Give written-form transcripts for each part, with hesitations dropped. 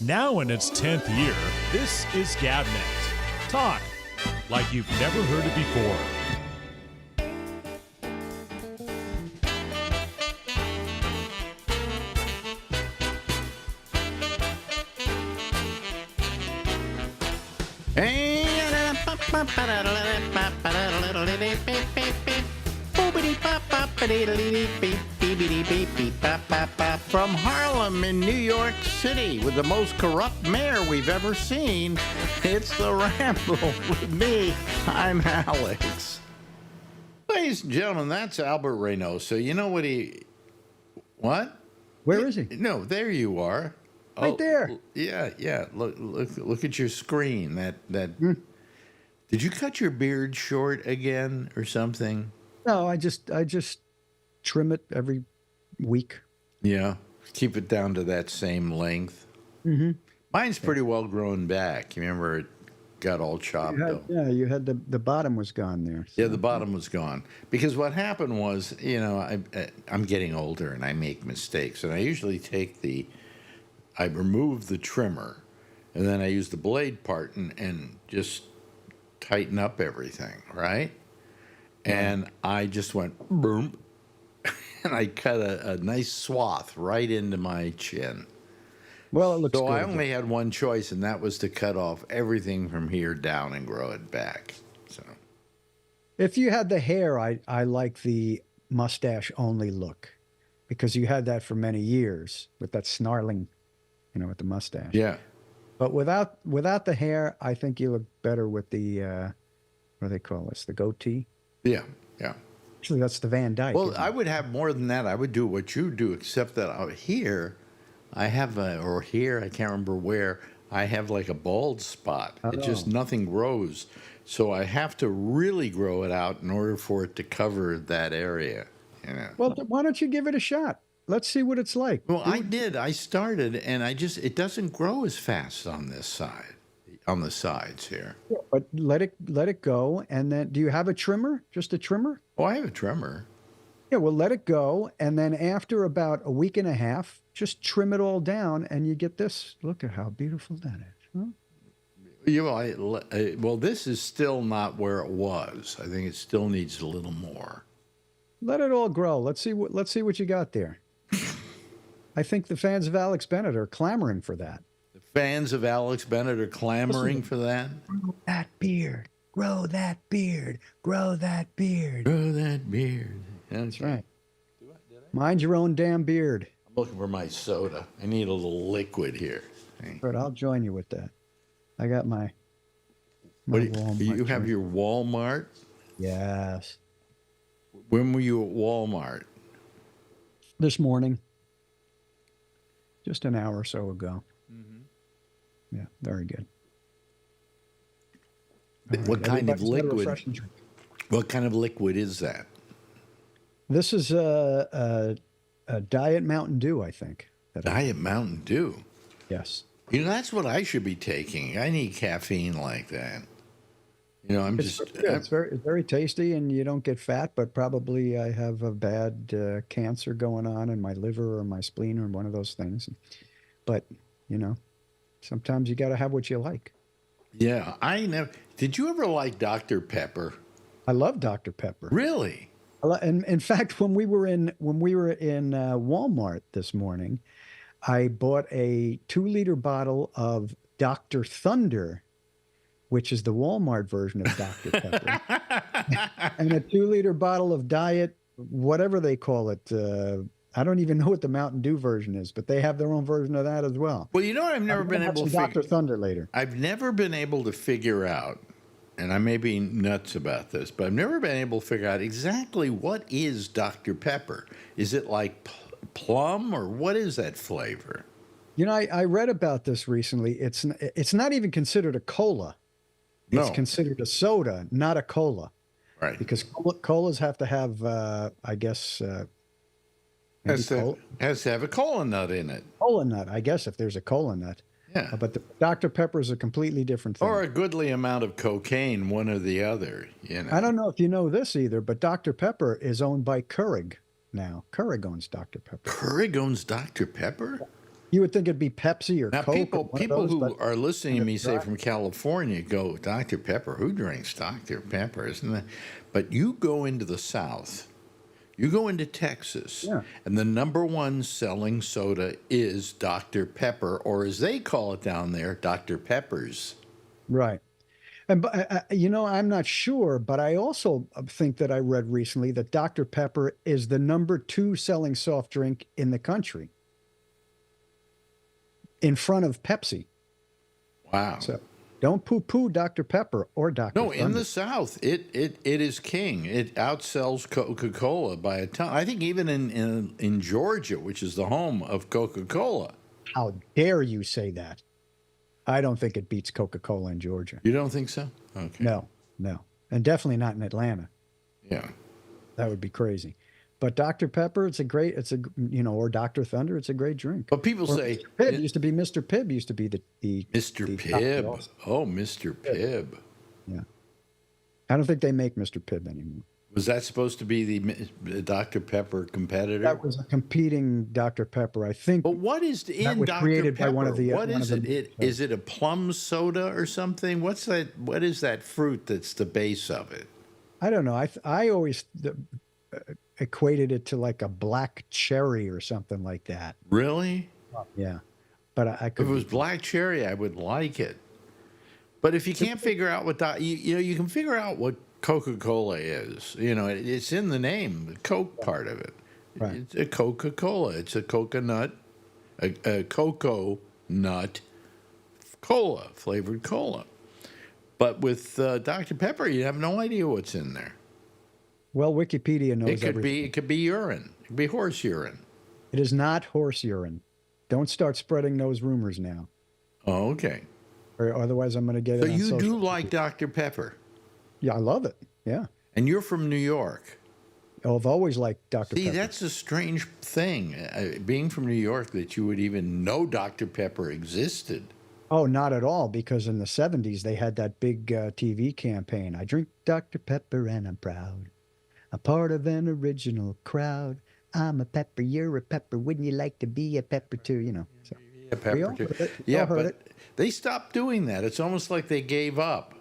Now in its 10th year, this is GabNet. Talk like you've never heard it before. From Harlem in New York City, with the most corrupt mayor we've ever seen, it's the Ramble with me. I'm Alex. Ladies and gentlemen, that's Albert Reynoso. You know what he... What? Where is he? No, there you are. Right there. Yeah. Look at your screen. Did you cut your beard short again or something? No, I just trim it every week. Yeah, keep it down to that same length. Mm-hmm. Mine's pretty well grown back. You remember it got all chopped up. Yeah, you had the bottom was gone there. So. Yeah, the bottom was gone. Because what happened was, I'm getting older and I make mistakes. And I usually I remove the trimmer and then I use the blade part and just tighten up everything, right? And I just went boom, and I cut a nice swath right into my chin. Well, it looks so good. I only had one choice, and that was to cut off everything from here down and grow it back. So, if you had the hair, I like the mustache only look, because you had that for many years with that snarling, with the mustache. Yeah. But without the hair, I think you look better with the what do they call this? The goatee. Yeah. Actually, that's the Van Dyke. Well, I would have more than that. I would do what you do, except that out here, I have I can't remember where, I have like a bald spot. Oh. It just, nothing grows. So I have to really grow it out in order for it to cover that area. Well, why don't you give it a shot? Let's see what it's like. Well, I did. I started, and it doesn't grow as fast on this side, on the sides here. Yeah, but let it go, and then do you have a trimmer? Just a trimmer? Oh, I have a trimmer. Yeah, well, let it go, and then after about a week and a half, just trim it all down, and you get this. Look at how beautiful that is. Huh? Well, this is still not where it was. I think it still needs a little more. Let it all grow. Let's see what you got there. I think the fans of Alex Bennett are clamoring for that. The fans of Alex Bennett are clamoring for that? Grow that beard. Grow that beard. Grow that beard. Grow that beard. That's right. Mind your own damn beard. I'm looking for my soda. I need a little liquid here. But I'll join you with that. I got my Walmart. You have your Walmart? Yes. When were you at Walmart? This morning. Just an hour or so ago. Mm-hmm. Yeah, very good. What kind of liquid? What kind of liquid is that? This is a Diet Mountain Dew, I think. Diet Mountain Dew? Yes. That's what I should be taking. I need caffeine like that. It's very tasty, and you don't get fat, but probably I have a bad cancer going on in my liver or my spleen or one of those things. But, sometimes you got to have what you like. Yeah, did you ever like Dr. Pepper? I love Dr. Pepper. Really? And in fact, when we were in Walmart this morning, I bought a 2-liter bottle of Dr. Thunder, which is the Walmart version of Dr. Pepper, and a 2-liter bottle of Diet, whatever they call it. I don't even know what the Mountain Dew version is, but they have their own version of that as well. Well, I've never been able to Dr. Thunder later. I've never been able to figure out, and I may be nuts about this, but I've never been able to figure out exactly what is Dr. Pepper. Is it like plum, or what is that flavor? I read about this recently. It's not even considered a cola. It's considered a soda, not a cola. Right. Because colas have to have, I guess... has to have a cola nut in it. Cola nut, I guess, if there's a cola nut. Yeah. But the Dr. Pepper is a completely different thing. Or a goodly amount of cocaine, one or the other. I don't know if you know this either, but Dr. Pepper is owned by Keurig now. Keurig owns Dr. Pepper. Keurig owns Dr. Pepper? You would think it'd be Pepsi or Now, Coke. people Or one of people those, who but are listening to kind me, of say dry. from California, go, Dr. Pepper. Who drinks Dr. Pepper? Isn't that? But you go into the South, you go into Texas, Yeah. and the number one selling soda is Dr. Pepper, or as they call it down there, Dr. Peppers. Right. And I'm not sure, but I also think that I read recently that Dr. Pepper is the number 2 selling soft drink in the country, in front of Pepsi. Wow. So don't poo-poo Dr. Pepper or Dr. No, in Thunder. the South, it is king. It outsells Coca-Cola by a ton. I think even in Georgia, which is the home of Coca-Cola. How dare you say that? I don't think it beats Coca-Cola in Georgia. You don't think so? Okay. No, no. And definitely not in Atlanta. Yeah. That would be crazy. But Dr. Pepper, or Dr. Thunder, it's a great drink. But people Or say Mr. Pibb used to be Mr. Pibb used to be the Mr. the doctor Pibb. also. Oh, Mr. Pibb. Yeah. I don't think they make Mr. Pibb anymore. Was that supposed to be the Dr. Pepper competitor? That was a competing Dr. Pepper. I think But what is that in was Dr. created Pepper? by one of the What is it? the- Is it a plum soda or something? What's that? What is that fruit that's the base of it? I don't know. I always equated it to like a black cherry or something like that. Really? Yeah. But I If could it was be- black cherry, I would like it. But if you can't figure out what you can figure out what Coca-Cola is. It's in the name, the Coke part of it. Right. It's a Coca-Cola. It's a coconut, a cocoa nut cola, flavored cola. But with Dr. Pepper, you have no idea what's in there. Well, Wikipedia knows everything. It could be urine. It could be horse urine. It is not horse urine. Don't start spreading those rumors now, Oh, okay. or otherwise I'm going to get So it on you do social like media. Dr. Pepper, Yeah, I love it. Yeah. and you're from New York. I've always liked Dr. See, Pepper. that's a strange thing, being from New York, that you would even know Dr. Pepper existed. Oh, not at all, because in the 70s they had that big TV campaign. I drink Dr. Pepper and I'm proud. A part of an original crowd. I'm a pepper, you're a pepper. Wouldn't you like to be a pepper too? So. Yeah, Pepper We all too. heard it. We Yeah, all heard but it. they stopped doing that. It's almost like they gave up.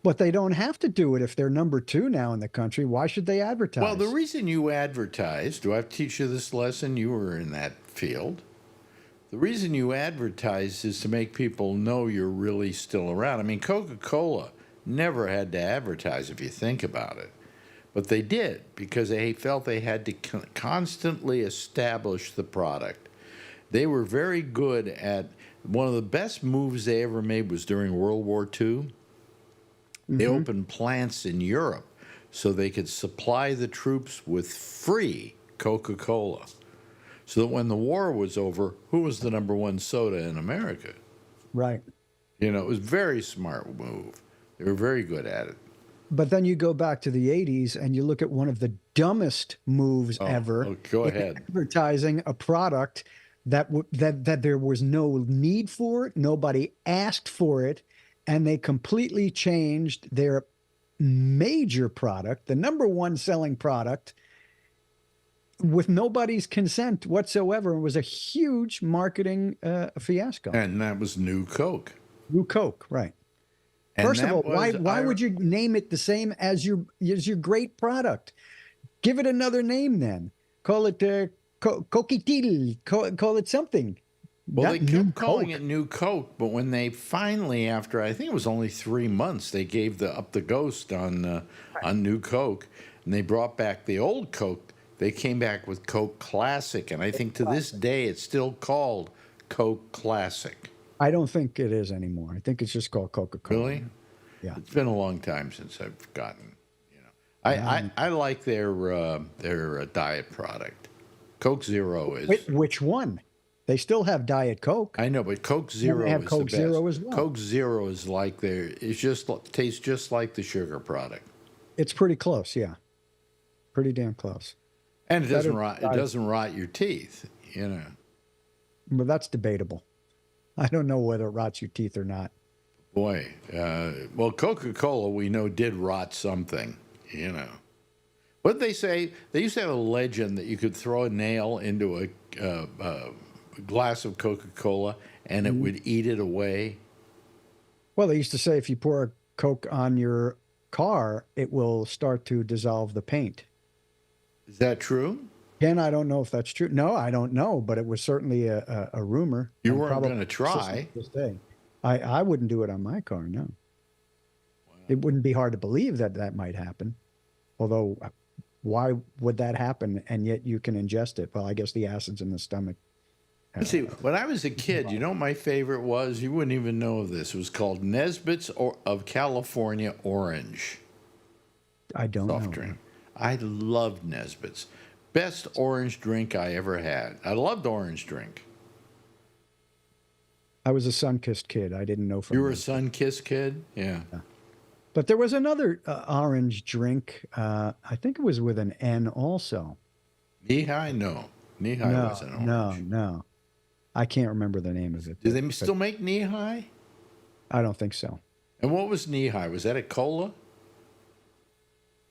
But they don't have to do it if they're number 2 now in the country. Why should they advertise? Well, the reason you advertise, do I have to teach you this lesson? You were in that field. The reason you advertise is to make people know you're really still around. I mean, Coca-Cola never had to advertise if you think about it. But they did, because they felt they had to constantly establish the product. They were very good at, one of the best moves they ever made was during World War II. They opened plants in Europe so they could supply the troops with free Coca-Cola. So that when the war was over, who was the number one soda in America? Right. It was a very smart move. They were very good at it. But then you go back to the 80s and you look at one of the dumbest moves ever. Oh, go in ahead. Advertising a product that there was no need for it, nobody asked for it, and they completely changed their major product, the number 1 selling product, with nobody's consent whatsoever. It was a huge marketing fiasco. And that was New Coke. New Coke, right? And First of that all, why was would you name it the same as your great product? Give it another name then. Call it Coquitil. Call it something. Well, Not they New kept calling Coke. it New Coke, but when they finally, after I think it was only 3 months, they gave up the ghost on New Coke, and they brought back the old Coke. They came back with Coke Classic, and I think to this day it's still called Coke Classic. I don't think it is anymore. I think it's just called Coca-Cola. Really? Yeah. It's been a long time since I've gotten. I like their diet product. Coke Zero is. Which one? They still have Diet Coke. I know, but Coke Zero have is Coke the best. Zero as well. Coke Zero is like tastes just like the sugar product, It's pretty close, yeah. Pretty damn close. and it doesn't Better rot. It diet. doesn't rot your teeth. But that's debatable. I don't know whether it rots your teeth or not. Boy, well, Coca-Cola we know did rot something. What did they say? They used to have a legend that you could throw a nail into glass of Coca-Cola and it would eat it away? Well, they used to say if you pour a Coke on your car, it will start to dissolve the paint. Is that true? Again, I don't know if that's true. No, I don't know, but it was certainly a rumor. You and weren't probably going to try. to this day. I wouldn't do it on my car, no. It wouldn't be hard to believe that that might happen. Although, why would that happen and yet you can ingest it? Well, I guess the acids in the stomach. Let's see, when I was a kid, you know what my favorite was? You wouldn't even know of this. It was called Nesbitt's of California Orange I don't soft know. drink. I loved Nesbitt's. Best orange drink I ever had. I loved orange drink. I was a sun-kissed kid. I didn't know from You were a this. sun-kissed kid? Yeah. But there was another orange drink. I think it was with an N also. Knee-high? No. Knee-high No, wasn't orange. no. I can't remember the name of it. Do they but still make knee-high? I don't think so. And what was knee-high? Was that a cola?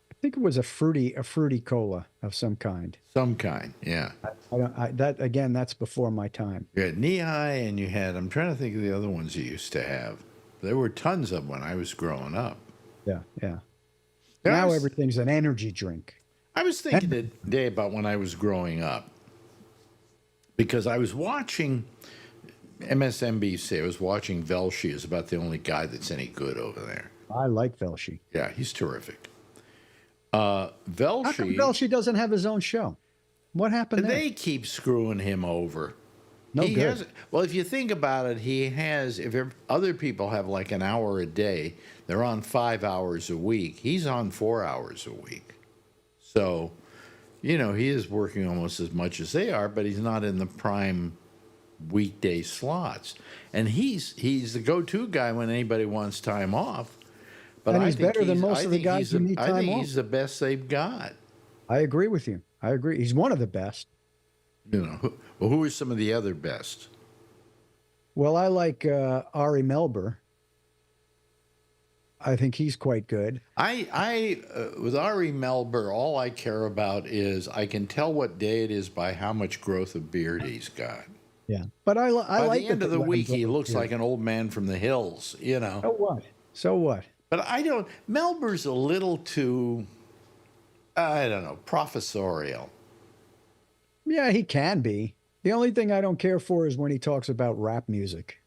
I think it was a fruity cola of some kind. Some kind, yeah. That again, that's before my time. You had knee-high and you had, I'm trying to think of the other ones you used to have. There were tons of them when I was growing up. Yeah. Yeah, Now everything's an energy drink. I was thinking today about when I was growing up because I was watching MSNBC. I was watching Velshi. Is about the only guy that's any good over there. I like Velshi. Yeah, he's terrific. How come Velshi, Velshi doesn't have his own show? What happened there? they keep screwing him over. No He good. has, well, if you think about it, he has, other people have like an hour a day, they're on 5 hours a week. He's on 4 hours a week. So, he is working almost as much as they are, but he's not in the prime weekday slots. And he's the go-to guy when anybody wants time off. But And I he's think better than most of the I think guys he's who need I time think off. he's the best they've got. I agree with you. I agree. He's one of the best. Well, who are some of the other best? Well, I like Ari Melber. I think he's quite good. With Ari Melber, all I care about is I can tell what day it is by how much growth of beard he's got. Yeah, but I By like the end of the that week, he Melber's looks good. like an old man from the hills, So what? So what? But Melber's a little too, I don't know, professorial. Yeah, he can be. The only thing I don't care for is when he talks about rap music.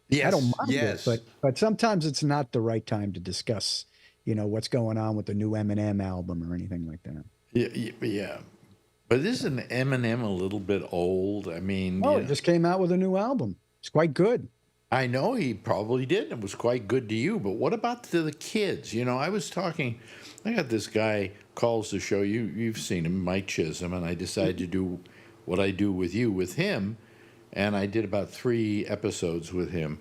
Yes, I don't mind yes. it, but sometimes it's not the right time to discuss, what's going on with the new Eminem album or anything like that. Yeah. But isn't Eminem a little bit old? I mean, Oh, he just came out with a new album. It's quite good. I know he probably did. It was quite good to you. But what about to the kids? I got this guy calls the show. You've seen him, Mike Chisholm, and I decided to do what I do with you with him. And I did about 3 episodes with him.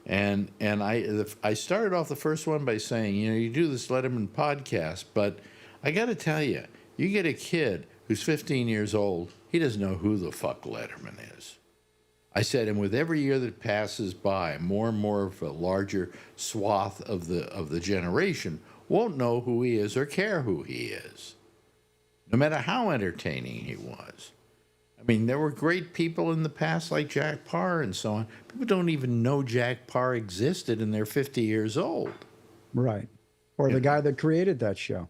And I started off the first one by saying, you do this Letterman podcast, but I got to tell you, you get a kid who's 15 years old, he doesn't know who the fuck Letterman is. I said, and with every year that passes by, more and more of a larger swath of the generation won't know who he is or care who he is, no matter how entertaining he was. I mean, there were great people in the past like Jack Parr and so on. People don't even know Jack Parr existed and they're 50 years old. Right. Or the guy that created that show.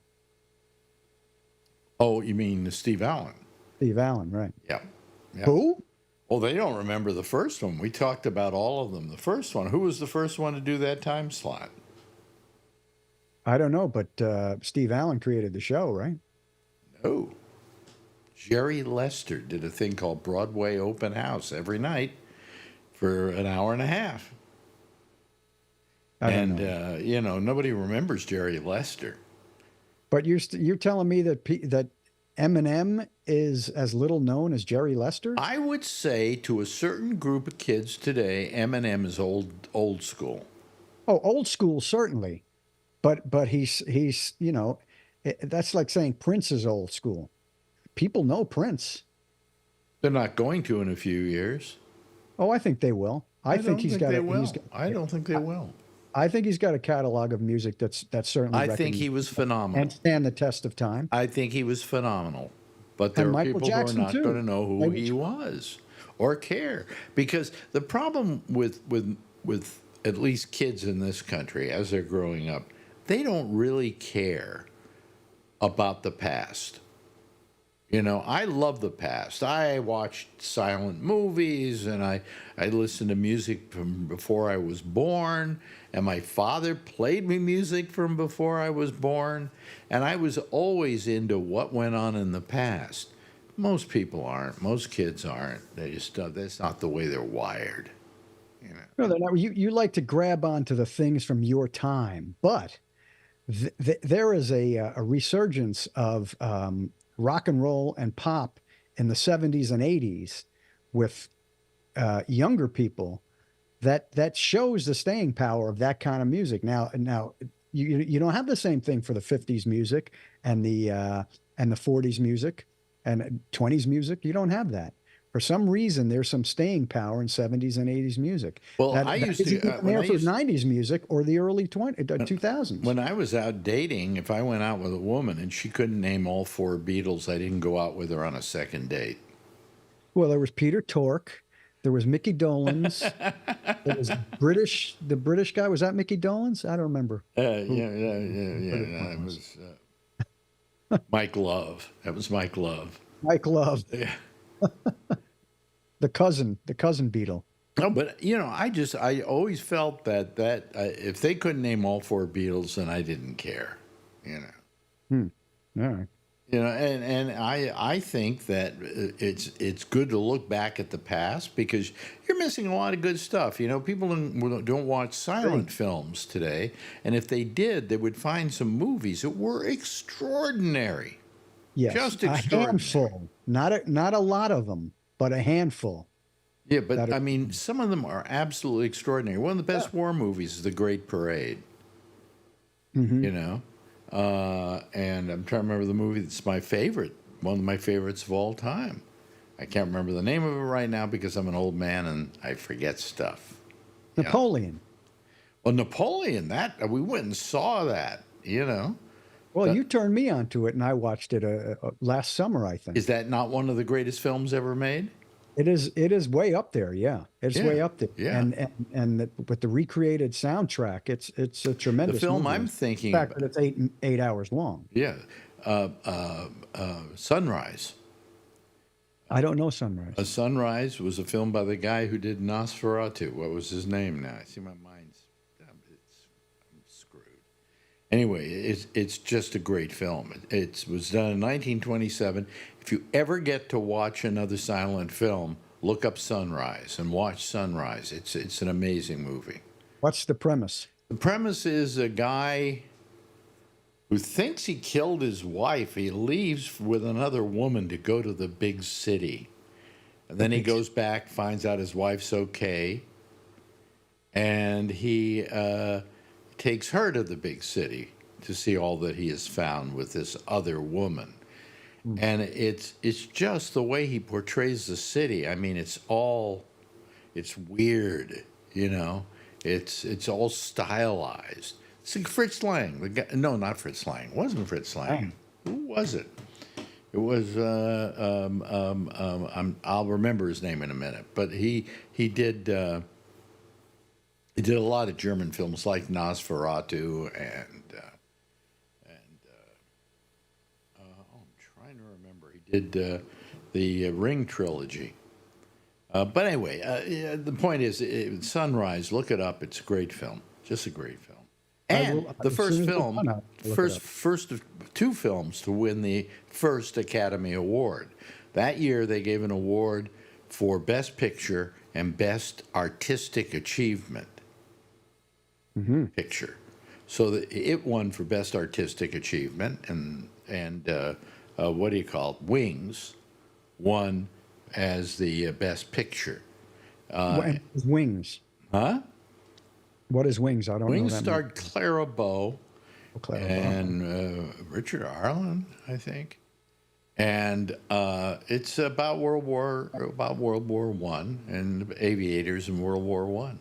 Oh, you mean Steve Allen? Steve Allen, right. Yeah. Who? Well, they don't remember the first one. We talked about all of them. The first one. Who was the first one to do that time slot? I don't know, but Steve Allen created the show, right? No. Jerry Lester did a thing called Broadway Open House every night for an hour and a half. I don't know. Nobody remembers Jerry Lester. But you're telling me that Eminem is as little known as Jerry Lester? I would say to a certain group of kids today, Eminem is old school. Oh, old school certainly, but he's that's like saying Prince is old school. People know Prince. They're not going to in a few years. Oh, I think they will. I think he's got. I don't think they will. I think he's got a catalog of music that's certainly. I think he was phenomenal. And stand the test of time. I think he was phenomenal. But there And are Michael people Jackson, who are not too. going to know who he was. or care. Because the problem with at least kids in this country as they're growing up, they don't really care about the past. You know, I love the past. I watched silent movies and I listened to music from before I was born. And my father played me music from before I was born. And I was always into what went on in the past. Most people aren't. Most kids aren't. They just that's not the way they're wired. You know. No, they're not. You like to grab onto the things from your time, but there is a resurgence of rock and roll and pop in the 70s and 80s with younger people that shows the staying power of that kind of music. Now you don't have the same thing for the 50s music and the 40s music and 20s music. You don't have that. For some reason, there's some staying power in 70s and 80s music. Well, that I used to isn't even there for 90s music or the early 2000s. When I was out dating, if I went out with a woman and she couldn't name all 4 Beatles, I didn't go out with her on a second date. Well, there was Peter Tork. There was Mickey Dolenz. There was the British guy. Was that Mickey Dolenz? I don't remember. Yeah. It was Mike Love. That was Mike Love. Mike Love. Yeah. The cousin Beatle. No, but you know, I always felt that if they couldn't name all 4 Beatles, then I didn't care. You know. All right. You know, and I think that it's good to look back at the past because you're missing a lot of good stuff. You know, people don't watch silent films today, and if they did, they would find some movies that were extraordinary. Yes, just a extraordinary. handful, not a lot of them, but a handful. Yeah, but I mean, some of them are absolutely extraordinary. One of the best war movies is The Great Parade. Mm-hmm. You know, and I'm trying to remember the movie that's my favorite, one of my favorites of all time. I can't remember the name of it right now because I'm an old man and I forget stuff. Napoleon. Well, Napoleon, that we went and saw that. You know. Well, you turned me onto it, and I watched it last summer, I think. Is that not one of the greatest films ever made? It is way up there, yeah. It's way up there. Yeah. And with the recreated soundtrack, it's a tremendous The film movie. I'm thinking The fact that it's 8 hours long. Yeah. Sunrise. I don't know Sunrise. Sunrise was a film by the guy who did Nosferatu. What was his name now? I see my mind's I'm screwed. Anyway, it's just a great film. It was done in 1927. If you ever get to watch another silent film, look up Sunrise and watch Sunrise. It's an amazing movie. What's the premise? The premise is a guy who thinks he killed his wife. He leaves with another woman to go to the big city. And then he goes back, finds out his wife's okay, and he takes her to the big city to see all that he has found with this other woman. And it's just the way he portrays the city. I mean, it's weird, you know. It's all stylized. It's like Fritz Lang. The guy, no, not Fritz Lang. It wasn't Fritz Lang. Who was it? It was I'll remember his name in a minute. But he did a lot of German films like Nosferatu and I'm trying to remember. He did the Ring trilogy. But anyway, the point is, Sunrise. Look it up. It's a great film. Just a great film. And the first film, first of 2 films to win the first Academy Award. That year, they gave an award for Best Picture and Best Artistic Achievement picture. So it won for Best Artistic Achievement, and what do you call it? Wings won as the Best Picture. Wings. Huh? What is Wings? I don't know. Wings starred Clara Bow and Richard Arlen, I think. And it's about World War I and aviators in World War I.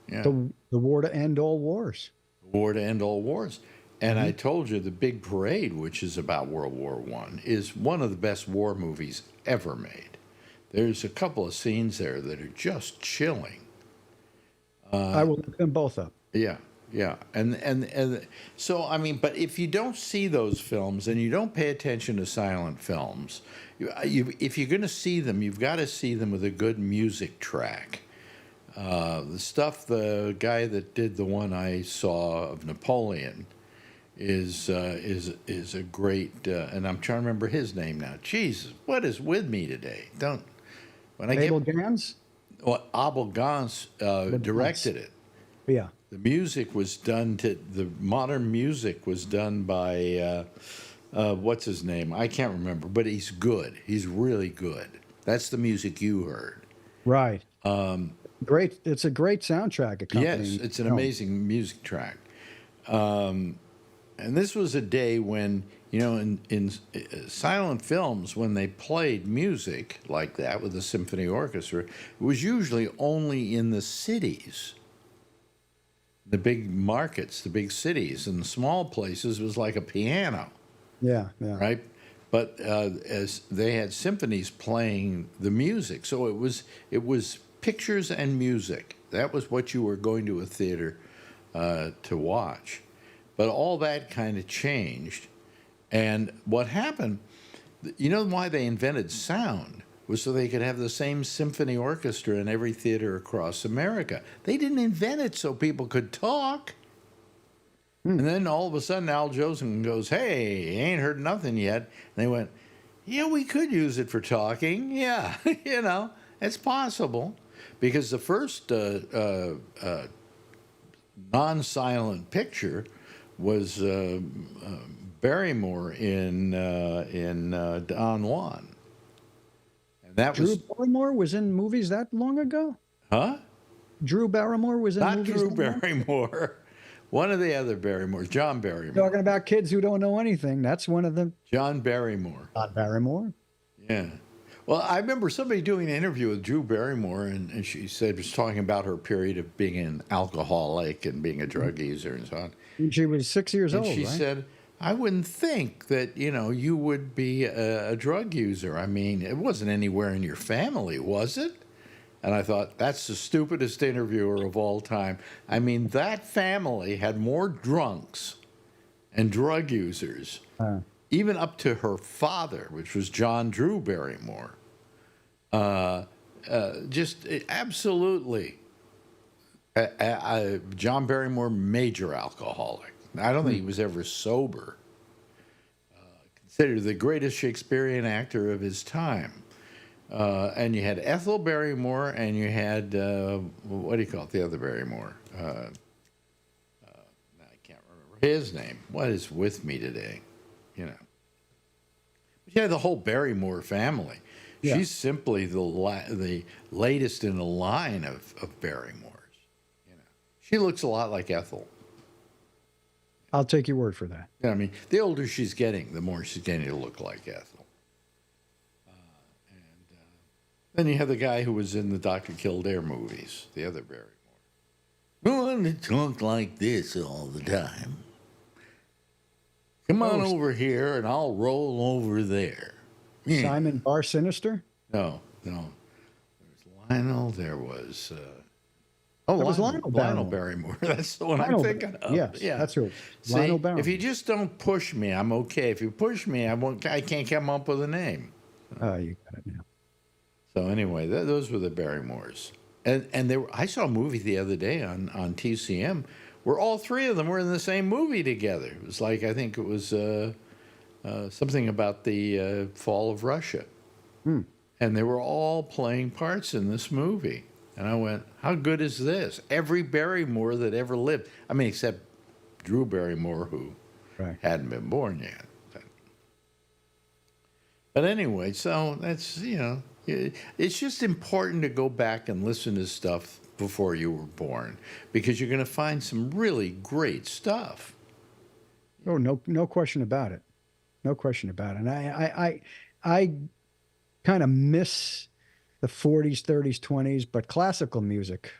Yeah. The war to end all wars. War to end all wars. And I told you, The Big Parade, which is about World War I, is one of the best war movies ever made. There's a couple of scenes there that are just chilling. I will look them both up. Yeah, yeah, and so I mean, but if you don't see those films and you don't pay attention to silent films, if you're going to see them, you've got to see them with a good music track. The guy that did the one I saw of Napoleon is a great, and I'm trying to remember his name now. Jesus, what is with me today? When I Abel get Gans? well, Abel Gans directed it. Yeah. The music was done the modern music was done by what's his name? I can't remember, but he's good. He's really good. That's the music you heard. Right. Great. It's a great soundtrack accompanying. Yes, it's an amazing music track. And this was a day when, in silent films, when they played music like that with a symphony orchestra, it was usually only in the cities, the big markets, the big cities. In the small places, it was like a piano. Yeah, yeah. Right? But as they had symphonies playing the music, so it was pictures and music. That was what you were going to a theater to watch. But all that kind of changed. And what happened, why they invented sound was so they could have the same symphony orchestra in every theater across America. They didn't invent it so people could talk. And then all of a sudden Al Jolson goes, "Hey, you ain't heard nothing yet." And they went, "Yeah, we could use it for talking. Yeah, it's possible." Because the first non-silent picture was Barrymore in Don Juan. And that Drew Barrymore was in movies that long ago? Huh? Drew Barrymore was in Not movies Drew that long ago? Barrymore. One of the other Barrymores, John Barrymore. Talking about kids who don't know anything. That's one of them. John Barrymore. Not Barrymore. Yeah. Well, I remember somebody doing an interview with Drew Barrymore, and she was talking about her period of being an alcoholic and being a drug user and so on. And she was 6 years And old, she right? said, "I wouldn't think that, you would be a drug user. I mean, it wasn't anywhere in your family, was it?" And I thought, that's the stupidest interviewer of all time. I mean, that family had more drunks and drug users, even up to her father, which was John Drew Barrymore. Just absolutely. John Barrymore, major alcoholic. I don't think he was ever sober. Considered the greatest Shakespearean actor of his time. And you had Ethel Barrymore, and you had, what do you call it, the other Barrymore? I can't remember his name. What is with me today? But you had the whole Barrymore family. Yeah. She's simply the latest in a line of Barrymores. She looks a lot like Ethel. I'll take your word for that. I mean, the older she's getting, the more she's getting to look like Ethel. Then you have the guy who was in the Dr. Kildare movies, the other Barrymore. "I want to talk like this all the time. Come on over here and I'll roll over there." Yeah. Simon Bar Sinister? No. There was Lionel, there was... that was Lionel Barrymore. That's the one I'm thinking of. Yes, yeah. That's who. See, Lionel Barrymore. If you just don't push me, I'm okay. If you push me, I can't come up with a name. Oh, you got it now. So anyway, those were the Barrymores. And I saw a movie the other day on TCM where all three of them were in the same movie together. It was like, I think it was something about the fall of Russia. And they were all playing parts in this movie. And I went, how good is this? Every Barrymore that ever lived. I mean, except Drew Barrymore, who hadn't been born yet. But anyway, so that's, it's just important to go back and listen to stuff before you were born, because you're going to find some really great stuff. Oh, no question about it. No question about it. And I kind of miss the 40s, 30s, 20s, but classical music,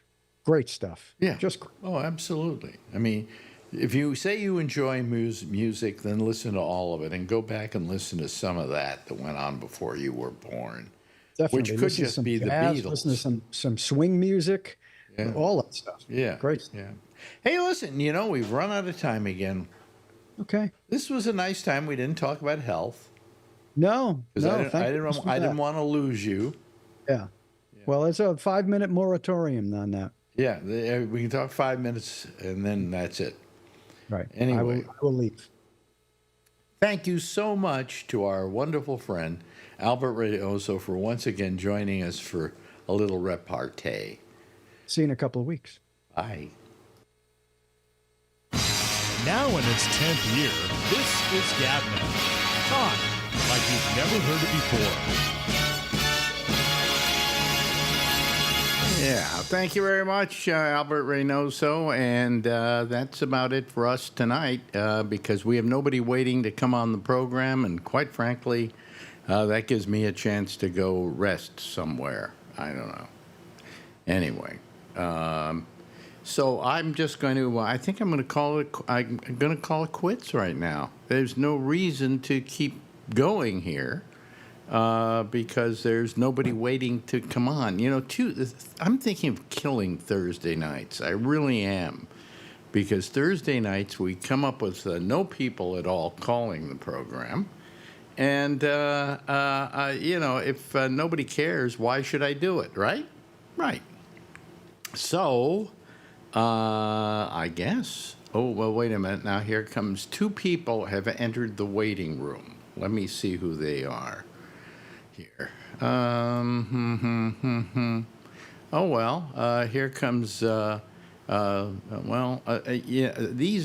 great stuff. Yeah. Just great. Oh, absolutely. I mean, if you say you enjoy music, then listen to all of it and go back and listen to some of that went on before you were born. Definitely. could Listen to just some be the jazz, listen to Beatles. some swing music, Yeah. all that stuff. Yeah. Great. Yeah. Hey, listen, we've run out of time again. Okay. This was a nice time. We didn't talk about health No, because no, thank goodness for I that. didn't want to lose you. Yeah. Well, it's a 5-minute moratorium on that. Yeah, we can talk 5 minutes and then that's it. Right. Anyway, I will leave. thank you so much to our wonderful friend Albert Reynoso for once again joining us for a little repartee. See you in a couple of weeks. Bye. Now in its 10th year, this is GabNet. Talk like you've never heard it before. Yeah, thank you very much, Albert Reynoso. And that's about it for us tonight because we have nobody waiting to come on the program. And quite frankly, that gives me a chance to go rest somewhere. I don't know. Anyway, so I'm just going to, I think I'm going to call it, I'm going to call it quits right now. There's no reason to keep going here. Because there's nobody waiting to come on. I'm thinking of killing Thursday nights. I really am. Because Thursday nights we come up with no people at all calling the program. And, if nobody cares, why should I do it, right? Right. So, I guess. Oh, well, wait a minute. Now here comes 2 people have entered the waiting room. Let me see who they are. Here. Oh, well, here comes, these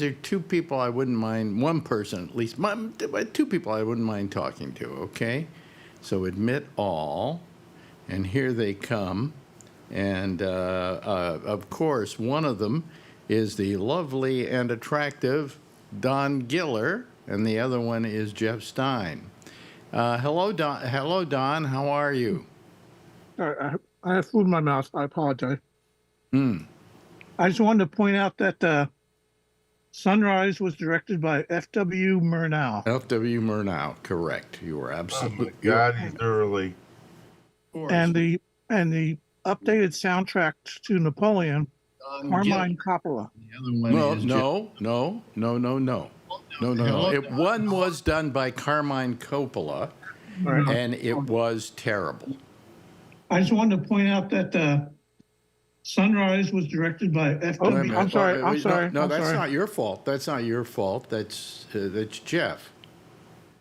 are 2 people I wouldn't mind, one person at least, 2 people I wouldn't mind talking to, okay? So admit all, and here they come. And, of course, one of them is the lovely and attractive Don Giller, and the other one is Jeff Stein. Hello, Don. Hello, Don. How are you? I have food in my mouth. I apologize. I just wanted to point out that Sunrise was directed by F.W. Murnau. F.W. Murnau, correct. You were absolutely. Oh my God, he's early. And the updated soundtrack to Napoleon, Carmine Coppola. No. One was done by Carmine Coppola, and it was terrible. I just wanted to point out that Sunrise was directed by F.W. I'm sorry. No, that's not your fault. That's not your fault. That's Jeff.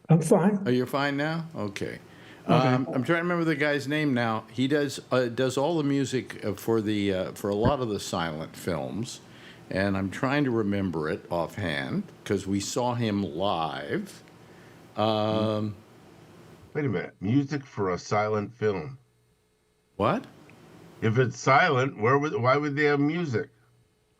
I'm fine. Oh, you're fine now? Okay. I'm trying to remember the guy's name now. He does all the music for a lot of the silent films. And I'm trying to remember it offhand because we saw him live. Wait a minute. Music for a silent film. What? If it's silent, why would they have music?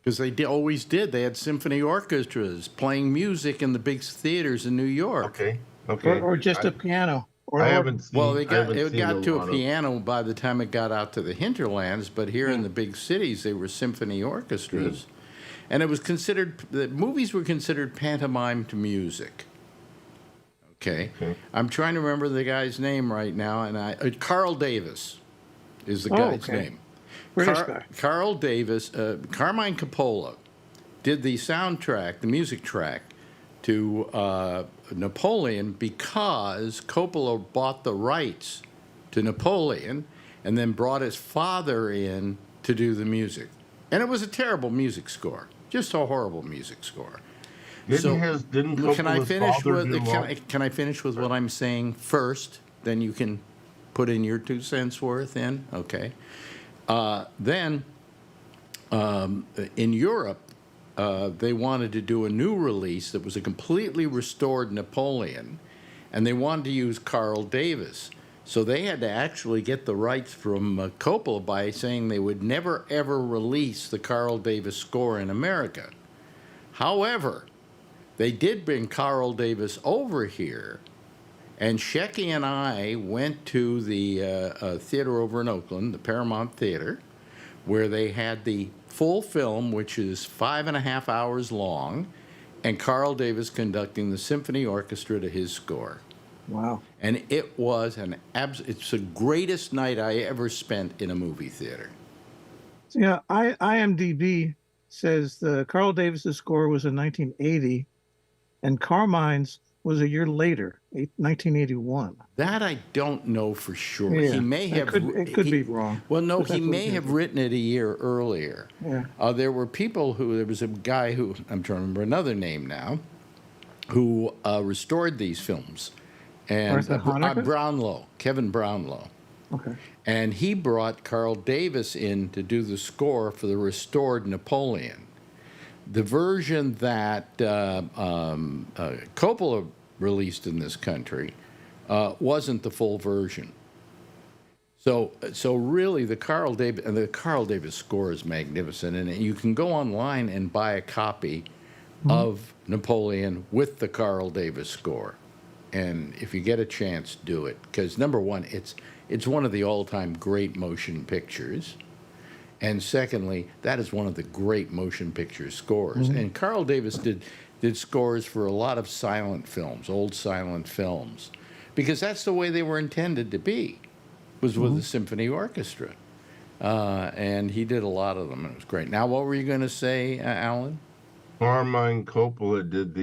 Because they always did. They had symphony orchestras playing music in the big theaters in New York. Okay. Or just a piano. I haven't seen. Well, it got to a lot of- piano by the time it got out to the hinterlands, but here in the big cities, they were symphony orchestras. And it was considered, the movies were considered pantomime to music. Okay. I'm trying to remember the guy's name right now, and Carl Davis is the guy's name. British guy. Carl Davis, Carmine Coppola did the soundtrack, the music track, to Napoleon because Coppola bought the rights to Napoleon and then brought his father in to do the music. And it was a terrible music score. Just a horrible music score. Didn't can I Coppola's finish father with do all- can I finish with what I'm saying first? Then you can put in your 2 cents worth in. Okay. Then in Europe, they wanted to do a new release that was a completely restored Napoleon, and they wanted to use Carl Davis. So they had to actually get the rights from Coppola by saying they would never, ever release the Carl Davis score in America. However, they did bring Carl Davis over here, and Shecky and I went to the theater over in Oakland, the Paramount Theater, where they had the full film, which is 5.5 hours long, and Carl Davis conducting the symphony orchestra to his score. Wow. And it was it's the greatest night I ever spent in a movie theater. So, yeah, IMDb says the Carl Davis's score was in 1980, and Carmine's was a year later, 1981. That I don't know for sure. Yeah, He may have. it could be wrong. Well, no, But he that's what may it have is. written it a year earlier. Yeah. There were people there was a guy who, I'm trying to remember another name now, who restored these films. And Arthur Honegger? Brownlow, Kevin Brownlow. Okay. And he brought Carl Davis in to do the score for the restored Napoleon. The version that Coppola released in this country wasn't the full version. So really, the Carl Davis score is magnificent, and you can go online and buy a copy of Napoleon with the Carl Davis score. And if you get a chance, do it, because number one, it's one of the all-time great motion pictures. And secondly, that is one of the great motion picture scores. And Carl Davis did scores for a lot of silent films, old silent films, because that's the way they were intended to be, was with the symphony orchestra. And he did a lot of them, and it was great. Now, what were you going to say, Alan? Carmine Coppola did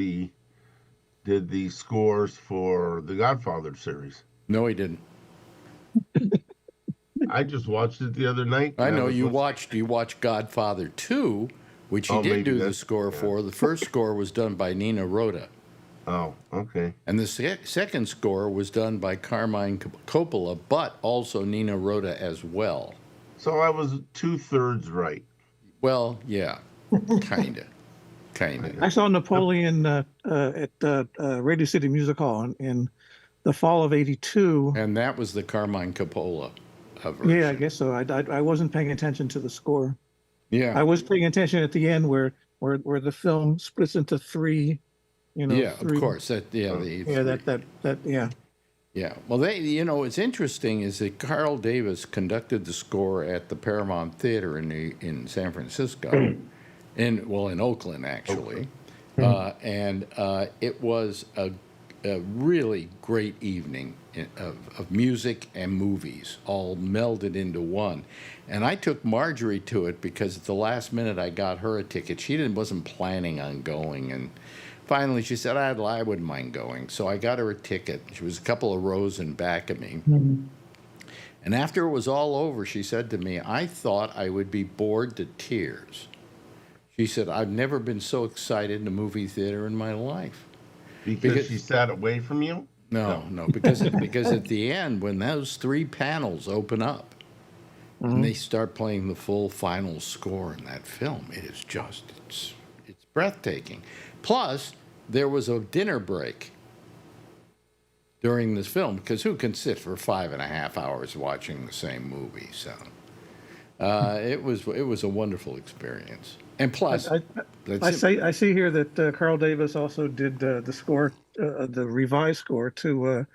the scores for the Godfather series. No, he didn't. I just watched it the other night. I know you watched Godfather 2, which he did do the score for. The first score was done by Nino Rota. Oh, okay. And the second score was done by Carmine Coppola, but also Nino Rota as well. So I was 2/3 right. Well, yeah, kind of. I saw Napoleon at Radio City Music Hall in the fall of '82. And that was the Carmine Coppola version. Yeah, I guess so. I wasn't paying attention to the score. Yeah. I was paying attention at the end where the film splits into three. Yeah, three, of course. Yeah. Yeah. Yeah. Well, it's interesting is that Carl Davis conducted the score at the Paramount Theater in San Francisco, in Oakland actually, and it was a really great evening of music and movies all melded into one. And I took Marjorie to it because at the last minute I got her a ticket. She wasn't planning on going, and finally she said, I wouldn't mind going. So I got her a ticket. She was a couple of rows in back of me. And after it was all over, she said to me, I thought I would be bored to tears. She said, I've never been so excited in a movie theater in my life. Because she sat away from you? No, because at the end, when those three panels open up, and they start playing the full final score in that film, it is just, it's breathtaking. Plus, there was a dinner break during this film, because who can sit for 5.5 hours watching the same movie? So it was a wonderful experience. And plus, I see here that Carl Davis also did the score, the revised score to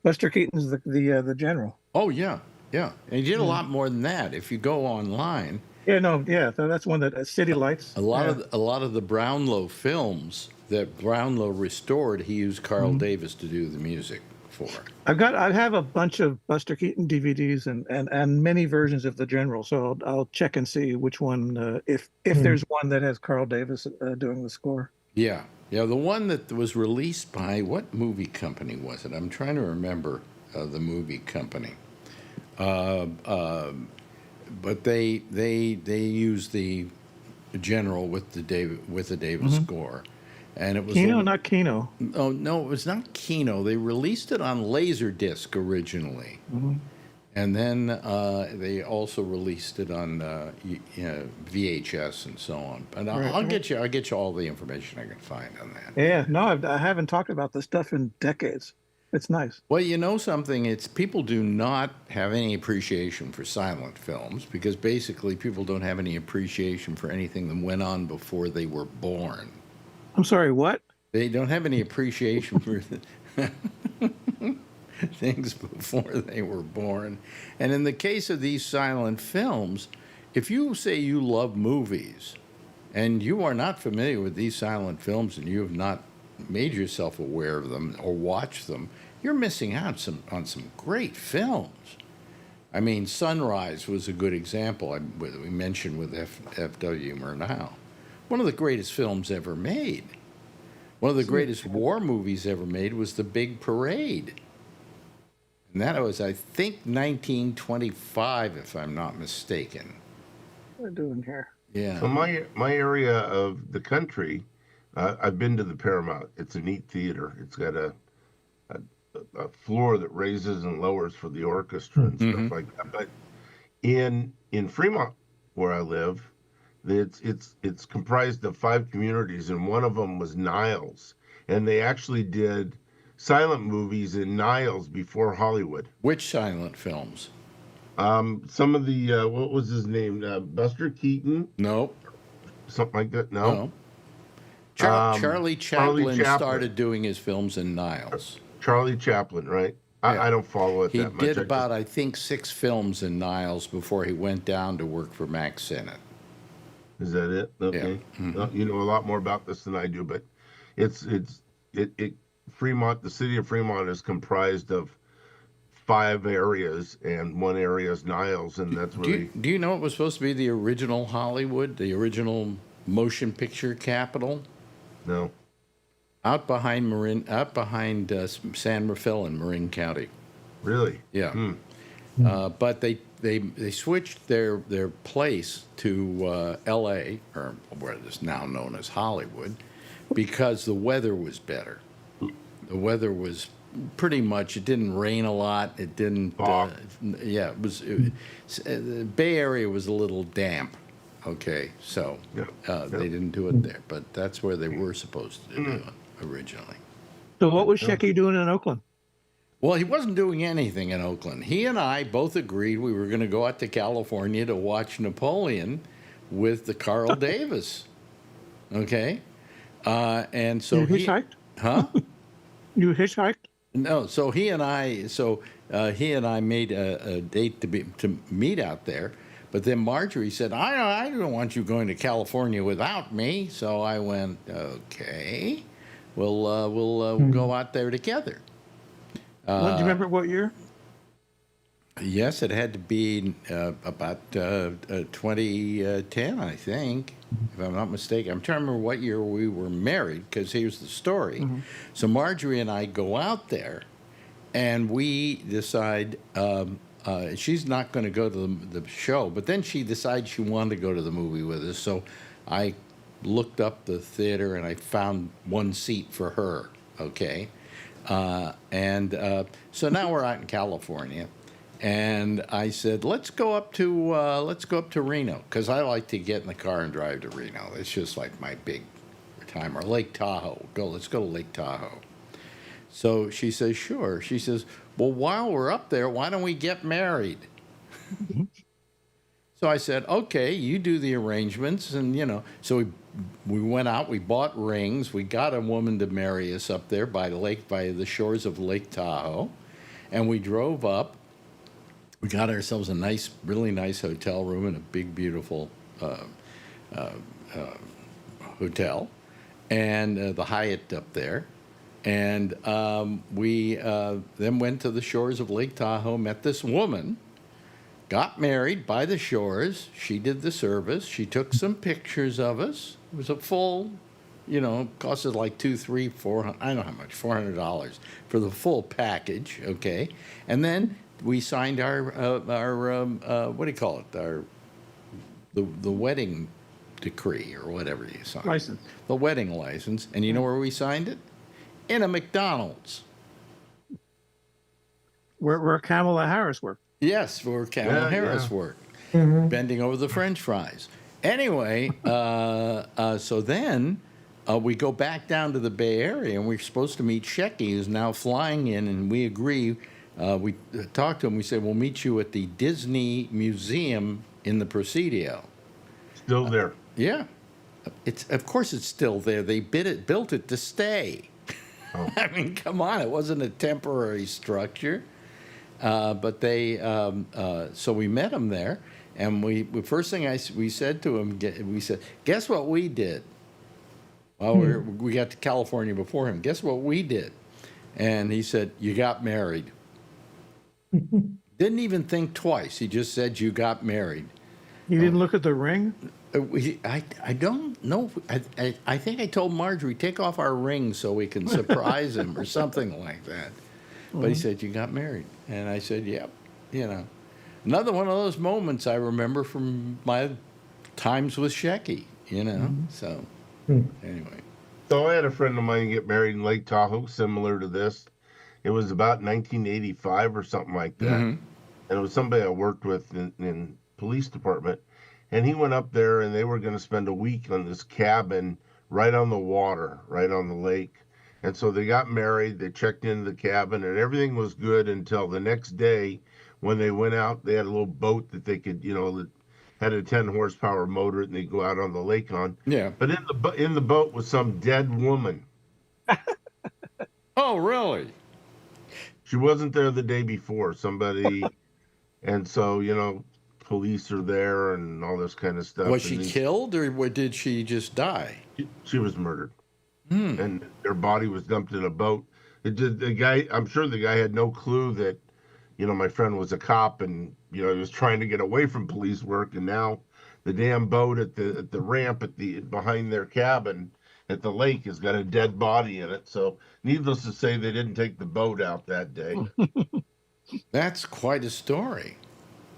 Buster Keaton's the General. Oh yeah, and he did a lot more than that. If you go online, that's one that City Lights. A lot of the Brownlow films that Brownlow restored, he used Carl Davis to do the music for. I have a bunch of Buster Keaton DVDs and many versions of the General, so I'll check and see which one if there's one that has Carl Davis doing the score. Yeah, the one that was released by what movie company was it? I'm trying to remember the movie company. But they used the General with the Davis score, and it was Kino, not Kino. Oh no, it was not Kino. They released it on Laserdisc originally, and then they also released it on VHS and so on. But I'll get you all the information I can find on that. Yeah, no, I haven't talked about this stuff in decades. It's nice. Well, you know something, it's people do not have any appreciation for silent films because basically people don't have any appreciation for anything that went on before they were born. I'm sorry, what? They don't have any appreciation for things before they were born. And in the case of these silent films, if you say you love movies and you are not familiar with these silent films and you have not made yourself aware of them or watched them, you're missing out on some great films. I mean, Sunrise was a good example we mentioned with F.W. Murnau. One of the greatest films ever made. One of the greatest war movies ever made was The Big Parade. And that was, I think, 1925, if I'm not mistaken. What are we doing here? Yeah. So my area of the country, I've been to the Paramount. It's a neat theater. It's got a floor that raises and lowers for the orchestra and stuff like that. But in Fremont, where I live, it's comprised of 5 communities, and one of them was Niles, and they actually did silent movies in Niles before Hollywood. Which silent films? Some of the what was his name? Buster Keaton? No. Something like that? No. Charlie Chaplin Chaplin started doing his films in Niles. Charlie Chaplin, right? Yeah. I don't follow it He that much. did about, I think, 6 films in Niles before he went down to work for Max Sennett. Is that it? Okay. Yeah. Well, you know a lot more about this than I do, but it Fremont, the city of Fremont is comprised of 5 areas, and one area is Niles, and that's where Do you know it was supposed to be the original Hollywood, the original motion picture capital? No. Out behind San Rafael in Marin County. Really? Yeah. But they switched their place to L.A., or where it is now known as Hollywood, because the weather was better. The weather was pretty much, it didn't rain a lot. It didn't, the Bay Area was a little damp. Okay, so they didn't do it there, but that's where they were supposed to do it originally. So what was Shecky doing in Oakland? Well, he wasn't doing anything in Oakland. He and I both agreed we were going to go out to California to watch Napoleon with the Carl Davis. Okay? And so you hitchhiked? Huh? You hitchhiked? No, so he and I made a date to meet out there. But then Marjorie said, I don't want you going to California without me. So I went, okay, we'll go out there together. Do you remember what year? Yes, it had to be about 2010, I think, if I'm not mistaken. I'm trying to remember what year we were married, because here's the story. So Marjorie and I go out there, and we decide she's not going to go to the show, but then she decides she wanted to go to the movie with us. So I looked up the theater, and I found one seat for her, okay? So now we're out in California. And I said, let's go up to Reno, because I like to get in the car and drive to Reno. It's just like my big time. Or Lake Tahoe. Let's go to Lake Tahoe. So she says, sure. She says, well, while we're up there, why don't we get married? So I said, okay, you do the arrangements, and So we went out. We bought rings. We got a woman to marry us up there by the shores of Lake Tahoe, and we drove up. We got ourselves a really nice hotel room in a big, beautiful hotel, and the Hyatt up there. And we then went to the shores of Lake Tahoe, met this woman, got married by the shores. She did the service. She took some pictures of us. It was a full, cost us like $200, $300, $400, I don't know how much, $400 for the full package, okay? And then we signed our what do you call it? The wedding decree, or whatever you sign. License. The wedding license. And you know where we signed it? In a McDonald's. Where Kamala Harris worked. Yes, where Kamala Harris worked. Bending over the French fries. Anyway, so then we go back down to the Bay Area, and we're supposed to meet Shecky, who's now flying in, and we agree. We talked to him. We said, we'll meet you at the Disney Museum in the Presidio. Still there. Yeah. Of course it's still there. They built it to stay. Oh. I mean, come on. It wasn't a temporary structure. But so we met him there. And the first thing we said to him, we said, guess what we did? Well, we got to California before him. Guess what we did? And he said, "You got married." Didn't even think twice. He just said, "You got married." You didn't look at the ring? I don't know. I think I told Marjorie, take off our rings so we can surprise him or something like that. But he said, "You got married." And I said, "Yep." You know, another one of those moments I remember from my times with Shecky, you know. So, anyway. So I had a friend of mine get married in Lake Tahoe, similar to this. It was about 1985 or something like that. And it was somebody I worked with in police department. And he went up there, and they were going to spend a week on this cabin right on the water, right on the lake. And so they got married, they checked into the cabin, and everything was good until the next day when they went out. They had a little boat that they could, that had a 10 horsepower motor, and they'd go out on the lake on. Yeah. But in the boat was some dead woman. Oh, really? She wasn't there the day before. Somebody, and so, police are there and all this kind of stuff. Was she killed, or did she just die? She was murdered. And their body was dumped in a boat. I'm sure the guy had no clue that, my friend was a cop, and, he was trying to get away from police work. And now the damn boat at the ramp behind their cabin at the lake has got a dead body in it. So needless to say, they didn't take the boat out that day. That's quite a story.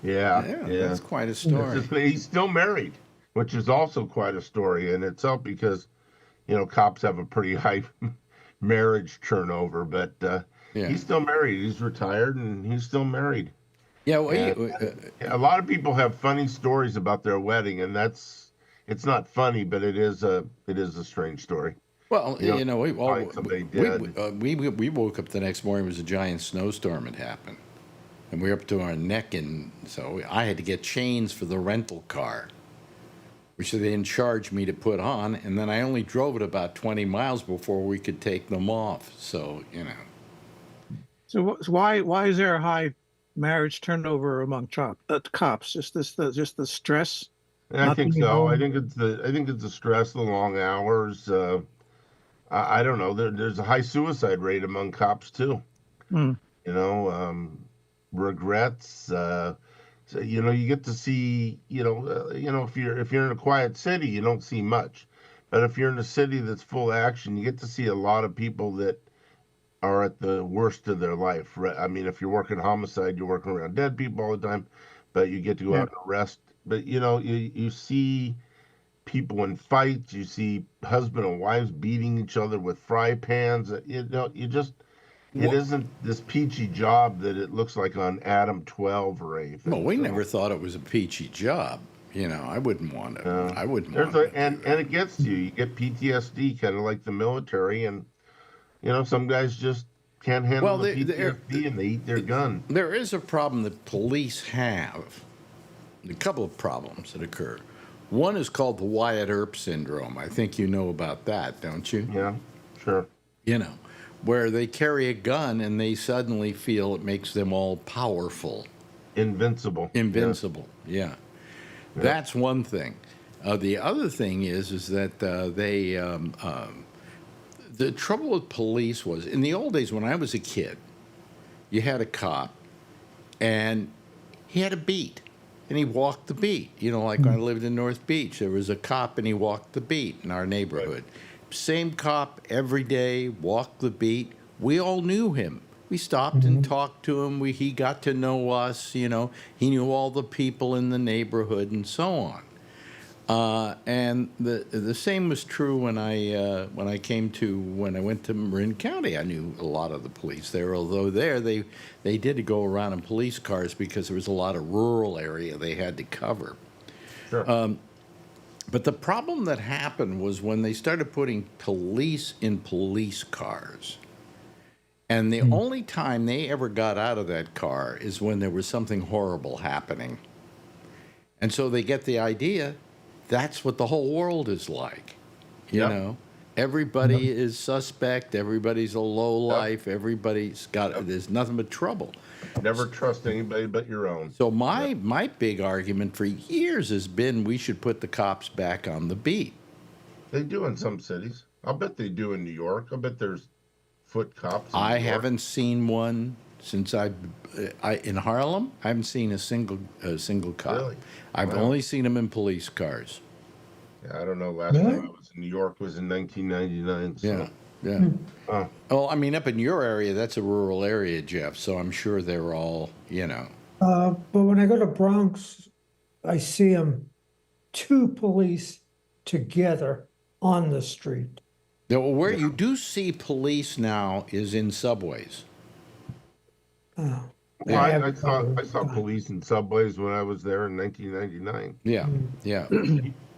Yeah. That's quite a story. He's still married, which is also quite a story in itself, because cops have a pretty high marriage turnover, but he's still married. He's retired, and he's still married. Yeah, well, a lot of people have funny stories about their wedding, and it's not funny, but it is a strange story. Well, we woke up the next morning. It was a giant snowstorm had happened, and we were up to our neck, and so I had to get chains for the rental car, which they didn't charge me to put on, and then I only drove it about 20 miles before we could take them off. So, So why is there a high marriage turnover among cops? Just the stress. I think so. I think it's the stress, the long hours. I don't know. There's a high suicide rate among cops too. Regrets. So, you get to see. If you're in a quiet city, you don't see much. But if you're in a city that's full of action, you get to see a lot of people that are at the worst of their life. I mean, if you're working homicide, you're working around dead people all the time, but you get to go out and arrest. But you see people in fights. You see husband and wives beating each other with fry pans. It isn't this peachy job that it looks like on Adam 12 or anything. Well, we never thought it was a peachy job. I wouldn't want it. I wouldn't want it. And it gets to you. You get PTSD, kind of like the military, and some guys just can't handle the PTSD, and they eat their gun. There is a problem that police have. A couple of problems that occur. One is called the Wyatt Earp syndrome. I think you know about that, don't you? Yeah, sure. Where they carry a gun and they suddenly feel it makes them all powerful. Invincible. Yeah. That's one thing. The other thing is that the trouble with police was, in the old days when I was a kid, you had a cop, and he had a beat, and he walked the beat. Like when I lived in North Beach, there was a cop, and he walked the beat in our neighborhood. Right. Same cop every day, walked the beat. We all knew him. We stopped and talked to him. He got to know us. He knew all the people in the neighborhood and so on. And the same was true when I went to Marin County. I knew a lot of the police there, although they did go around in police cars because there was a lot of rural area they had to cover. Sure. But the problem that happened was when they started putting police in police cars. And the only time they ever got out of that car is when there was something horrible happening. And so they get the idea that's what the whole world is like. Everybody is suspect. Everybody's a lowlife. Everybody's there's nothing but trouble. Never trust anybody but your own. So my big argument for years has been we should put the cops back on the beat. They do in some cities. I'll bet they do in New York. I'll bet there's foot cops? In I New York? haven't seen one since in Harlem. I haven't seen a single cop. Really? I've Wow. only seen them in police cars. Yeah, I don't know. Last Really? time I was in New York was in 1999. Yeah, So, yeah. uh, Well, I mean, up in your area, that's a rural area, Jeff. So I'm sure they're all, But when I go to Bronx, I see them, two police together on the street. Where yeah. you do see police now is in subways. Oh, Well, I I have saw trouble. police in subways when I was there in 1999. Yeah, Mm. yeah.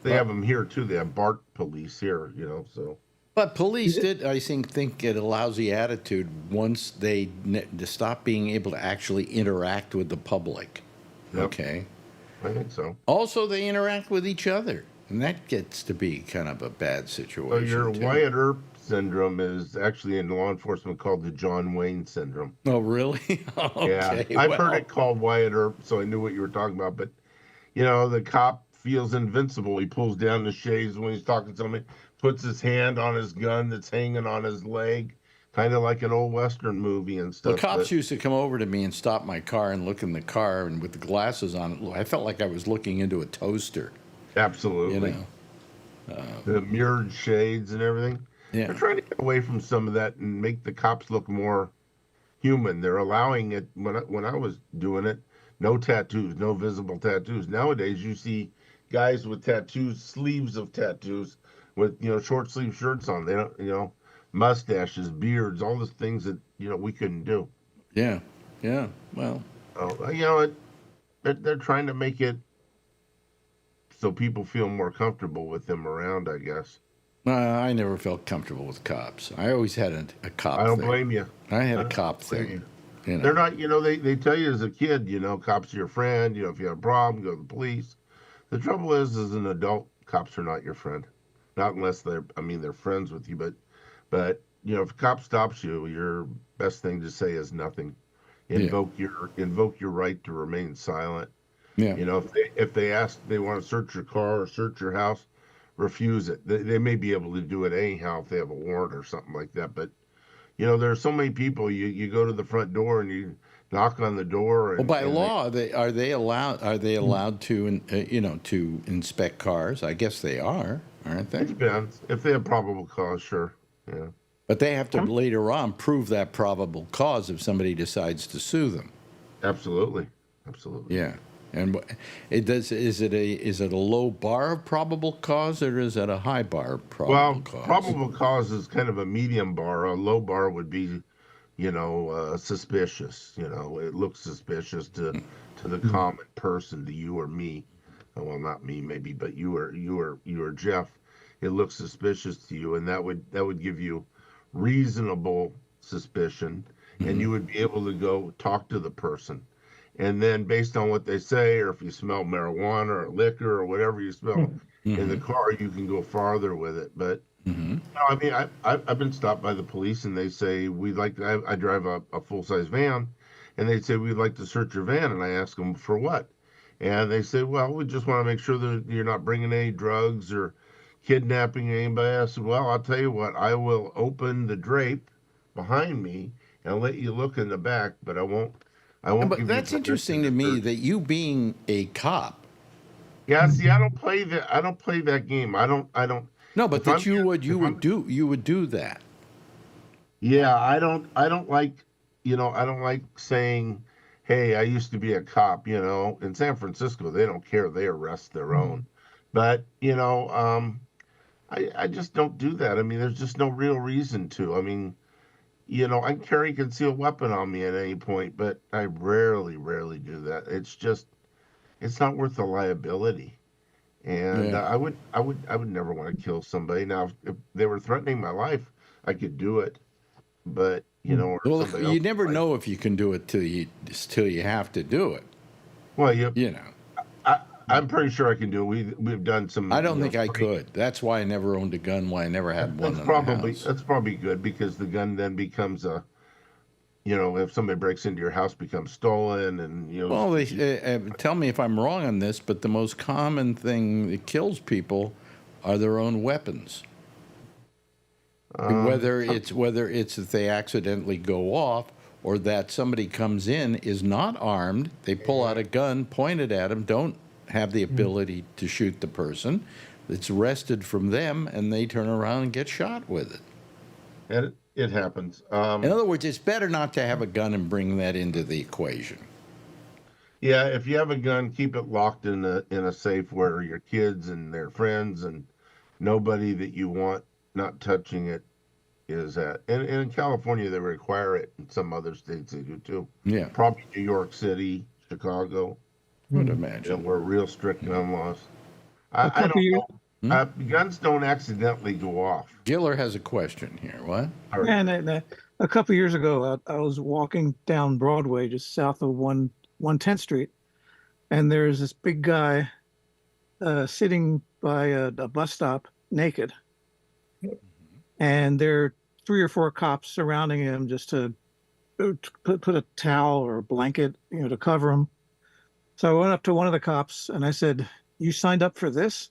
They have them here too. They have BART police here, So But police did, I think get a lousy attitude once they stop being able to actually interact with the public. Yep. Okay. I think so. Also, they interact with each other, and that gets to be kind of a bad So situation. your too. Wyatt Earp syndrome is actually in law enforcement called the John Wayne syndrome. Oh, really? Okay. Yeah, I've heard well, it called Wyatt Earp, so I knew what you were talking about. But the cop feels invincible. He pulls down the shades when he's talking to somebody, puts his hand on his gun that's hanging on his leg, kind of like an old Western movie and Well, stuff. cops used to come over to me and stop my car and look in the car, and with the glasses on, I felt like I was looking into a toaster. Absolutely. The mirrored shades and everything. Yeah. They're trying to get away from some of that and make the cops look more human. They're allowing it. When I was doing it, no tattoos, no visible tattoos. Nowadays, you see guys with tattoos, sleeves of tattoos, with short sleeve shirts on. They don't, mustaches, beards, all the things that we couldn't do. Yeah. Yeah. Well. They're trying to make it so people feel more comfortable with them around, I guess. I never felt comfortable with cops. I always had a cop I don't thing. blame you. I had I a cop blame thing. you. They're not, they tell you as a kid, cops are your friend. If you have a problem, go to the police. The trouble is, as an adult, cops are not your friend. Not unless they're friends with you. But if a cop stops you, your best thing to say is nothing. Invoke your right to remain silent. Yeah. If they want to search your car or search your house, refuse it. They may be able to do it anyhow if they have a warrant or something like that. But there are so many people. You go to the front door and you knock on the door. And, Well, by law, are they allowed to to inspect cars? I guess they are, aren't they? It depends. If they have probable cause, sure. Yeah. But they have to later on prove that probable cause if somebody decides to sue them. Absolutely. Yeah. And is it a low bar of probable cause, or is it a high bar of probable cause? Probable cause is kind of a medium bar. A low bar would be, suspicious. It looks suspicious to the common person, to you or me. Well, not me, maybe, but you or Jeff. It looks suspicious to you, and that would give you reasonable suspicion, and you would be able to go talk to the person. And then based on what they say, or if you smell marijuana or liquor or whatever you smell in the car, you can go farther with it. But I've been stopped by the police and they say, I drive a full-size van, and they say, we'd like to search your van. And I ask them, for what? And they say, well, we just want to make sure that you're not bringing any drugs or kidnapping anybody. I said, well, I'll tell you what, I will open the drape behind me and let you look in the back, but I won't. But that's interesting to me that you being a cop. Yeah, see, I don't play that game. I don't. No, but that you would do that. Yeah, I don't like, I don't like saying, hey, I used to be a cop. In San Francisco, they don't care. They arrest their own. But I just don't do that. There's just no real reason to. I can carry a concealed weapon on me at any point, but I rarely do that. It's not worth the liability. And I would never want to kill somebody. Now, if they were threatening my life, I could do it. But or well, you never know if you can do it till you have to do it. Well, I'm pretty sure I can do it. We've done some. I don't think I could. That's why I never owned a gun. Why I never had one. That's probably good, because the gun then becomes if somebody breaks into your house, becomes stolen, and Well, they tell me if I'm wrong on this, but the most common thing that kills people are their own weapons. Whether it's that they accidentally go off or that somebody comes in, is not armed, they pull out a gun, point it at them, don't have the ability to shoot the person. It's wrested from them, and they turn around and get shot with it. And it happens. In other words, it's better not to have a gun and bring that into the equation. Yeah, if you have a gun, keep it locked in a safe where your kids and their friends and nobody that you want not touching it is at. And in California, they require it. In some other states, they do too. Yeah. Probably New York City, Chicago. Would imagine. We're real strict gun laws. I couple don't years- know. Guns don't accidentally go off. Giller has a question here. What? And a couple years ago, I was walking down Broadway, just south of 110th Street, and there's this big guy sitting by a bus stop naked, and there are 3 or 4 cops surrounding him just to put a towel or a blanket, to cover him. So I went up to one of the cops and I said, "You signed up for this?"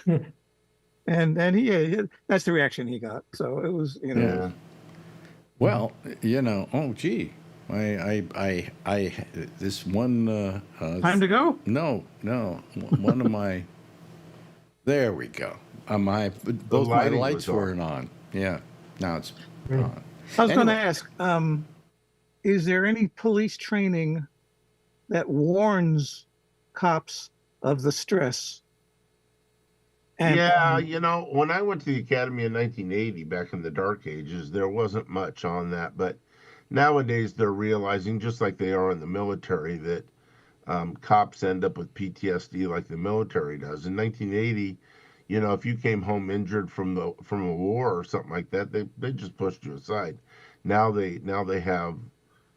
and he that's the reaction he got. So it was, Yeah. Well, oh gee, I this one. Time to go. No, one of my. There we go. Both my lighting lights was on. weren't on. Yeah, now it's on. I was going to Anyway. ask, is there any police training that warns cops of the stress? And, Yeah, when I went to the academy in 1980, back in the dark ages, there wasn't much on that. But nowadays, they're realizing, just like they are in the military, that cops end up with PTSD like the military does. In 1980, if you came home injured from a war or something like that, they just pushed you aside. Now they have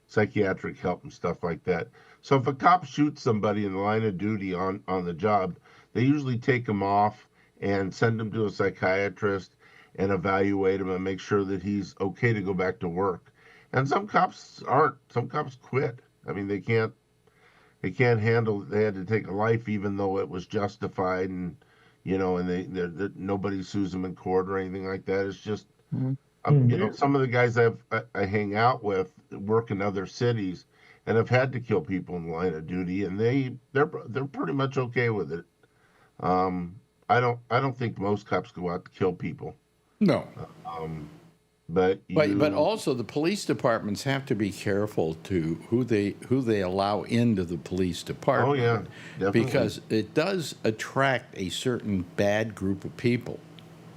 psychiatric help and stuff like that. So if a cop shoots somebody in the line of duty on the job, they usually take them off and send him to a psychiatrist and evaluate him and make sure that he's okay to go back to work. And some cops aren't. Some cops quit. I mean, they can't handle. They had to take a life even though it was justified, and and nobody sues them in court or anything like that. It's just some of the guys I hang out with work in other cities and have had to kill people in the line of duty, and they're pretty much okay with it. I don't think most cops go out to kill people. No. But also the police departments have to be careful to who they allow into the police department. Oh yeah, definitely. Because it does attract a certain bad group of people,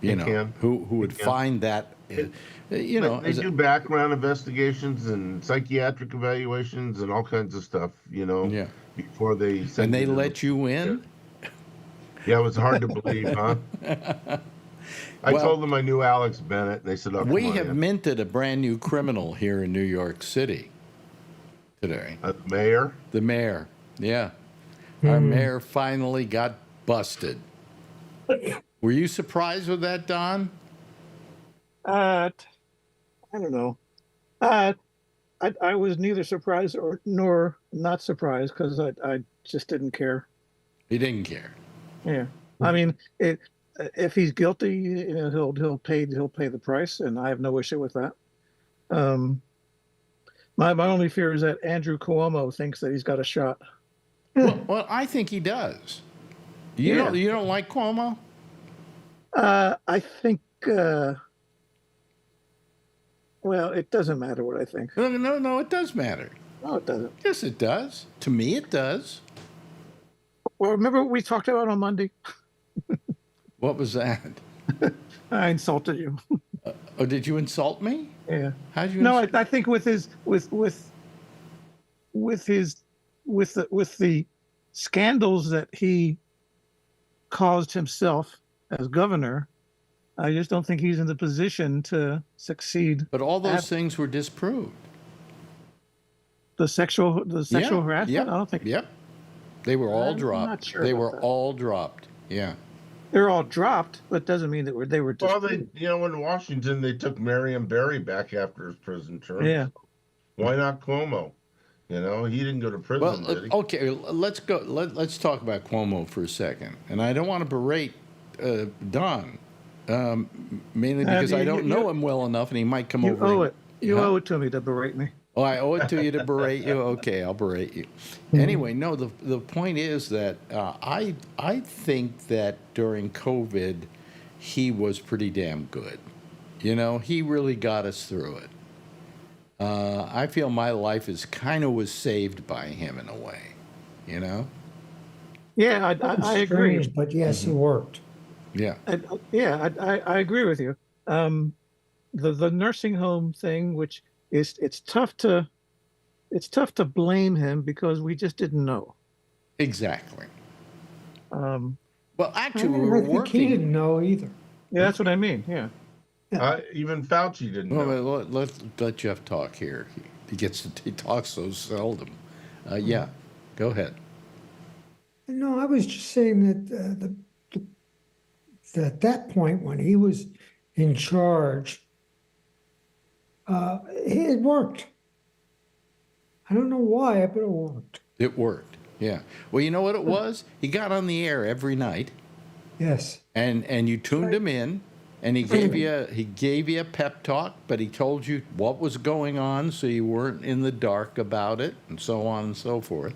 who would find that they do background investigations and psychiatric evaluations and all kinds of stuff, before they send and they you to let you in. Yeah, it was hard to believe, huh? I told them I knew Alex Bennett, and they said, "Oh, come We on have in." minted a brand new criminal here in New York City today. Mayor? The mayor, yeah. Our mayor finally got busted. Were you surprised with that, Don? I don't know. I was neither surprised nor not surprised because I just didn't care. He didn't care. Yeah, I mean, if he's guilty, he'll pay the price, and I have no issue with that. My only fear is that Andrew Cuomo thinks that he's got a shot. Well, I think he does. You don't like Cuomo? I think. Well, it doesn't matter what I think. No, it does matter. No, it doesn't. Yes, it does. To me, it does. Well, remember what we talked about on Monday? What was that? I insulted you. Oh, did you insult me? Yeah. How'd you? No, insult- I think with the scandals that he caused himself as governor, I just don't think he's in the position to succeed. But all those things were disproved. The sexual harassment. Yep, I don't think. Yep. They were all I'm dropped. not sure They about were that. all dropped. Yeah. They're all dropped, but doesn't mean that they were. Well, disproved. in Washington, they took Marion Barry back after his prison term. Yeah. Why not Cuomo? He didn't go to prison, Well, did he? okay. Let's go. Let's talk about Cuomo for a second. And I don't want to berate Don, Mainly because I don't know you- him well enough, and he might come You over. owe and- it. You Huh? owe it to me to berate me. Oh, I owe it to you to berate you. Okay, I'll berate you. Anyway, no. The point is that I think that during COVID, he was pretty damn good. You know, he really got us through it. I feel my life is kind of was saved by him in a way. You know? Yeah, I agree. Strange, but yes, he worked. Yeah. I agree with you. The nursing home thing, which is it's tough to blame him because we just didn't know. Exactly. Um, Well, I actually, we were think he working. didn't know either. yeah, that's what I mean. Yeah. Even Fauci didn't know. Well, let Jeff talk here. He talks so seldom. Yeah, go ahead. No, I was just saying that at that point when he was in charge, it worked. I don't know why, but it worked. It worked. Yeah. Well, you know what it was? He got on the air every night, Yes. and you tuned him in, and he gave you a pep talk, but he told you what was going on, so you weren't in the dark about it, and so on and so forth.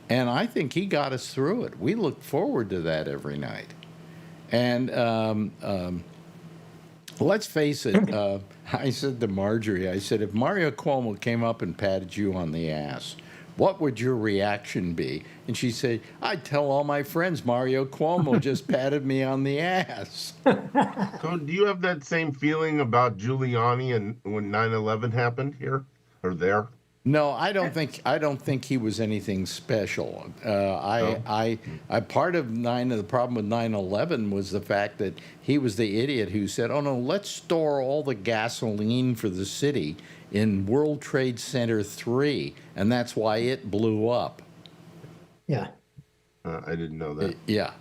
And I think he got us through it. We looked forward to that every night. And let's face it, I said to Marjorie, I said, if Mario Cuomo came up and patted you on the ass, what would your reaction be? And she said, I'd tell all my friends Mario Cuomo just patted me on the ass. So do you have that same feeling about Giuliani and when 9/11 happened here or there? No, I don't think he was anything special. I part of the problem with 9/11 was the fact that he was the idiot who said, "Oh no, let's store all the gasoline for the city in World Trade Center 3, and that's why it blew up." Yeah. I didn't know that. Yeah,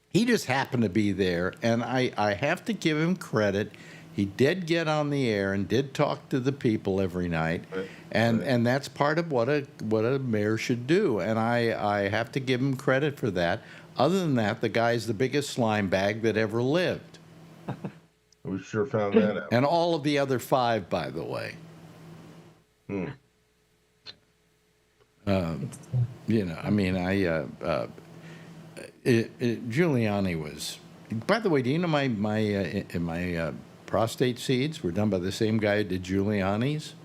he just happened to be there, and I have to give him credit. He did get on the air and did talk to the people every night, and that's part of what a mayor should do. And I have to give him credit for that. Other than that, the guy's the biggest slime bag that ever lived, We sure found that out. and all of the other 5, by the way. You know, I mean, Giuliani was. By the way, do you know my prostate seeds were done by the same guy who did Giuliani's?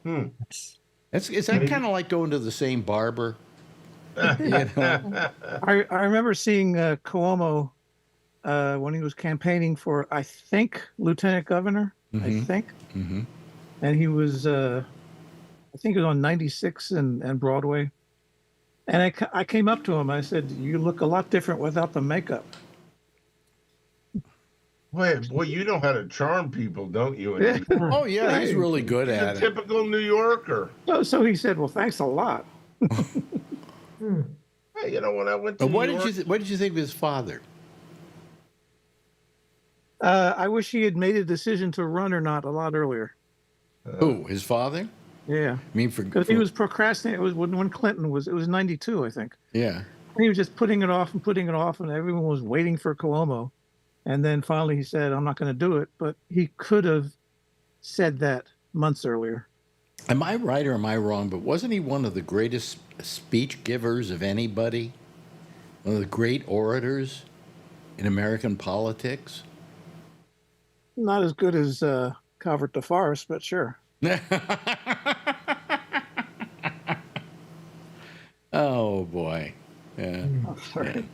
Is that kind of like going to the same barber? You know? I remember seeing Cuomo when he was campaigning for, I think, lieutenant governor. I think, and he was, I think, it was on 96 and Broadway. And I came up to him. I said, "You look a lot different without the makeup." Boy, you know how to charm people, don't you? Oh yeah, he's really good He's a at it. typical New Yorker. So he said, "Well, thanks a lot." Hey, you know, when I went to What New did York, you what did you think of his father? I wish he had made a decision to run or not a lot earlier. Who? His father? Yeah, I mean, because he was procrastinating. It was when Clinton was. It was 92, I think. Yeah. He was just putting it off, and everyone was waiting for Cuomo. And then finally he said, "I'm not going to do it." But he could have said that months earlier. Am I right or am I wrong? But wasn't he one of the greatest speech givers of anybody? One of the great orators in American politics? Not as good as Calvert DeForest, but sure. Oh boy. Yeah. Sorry.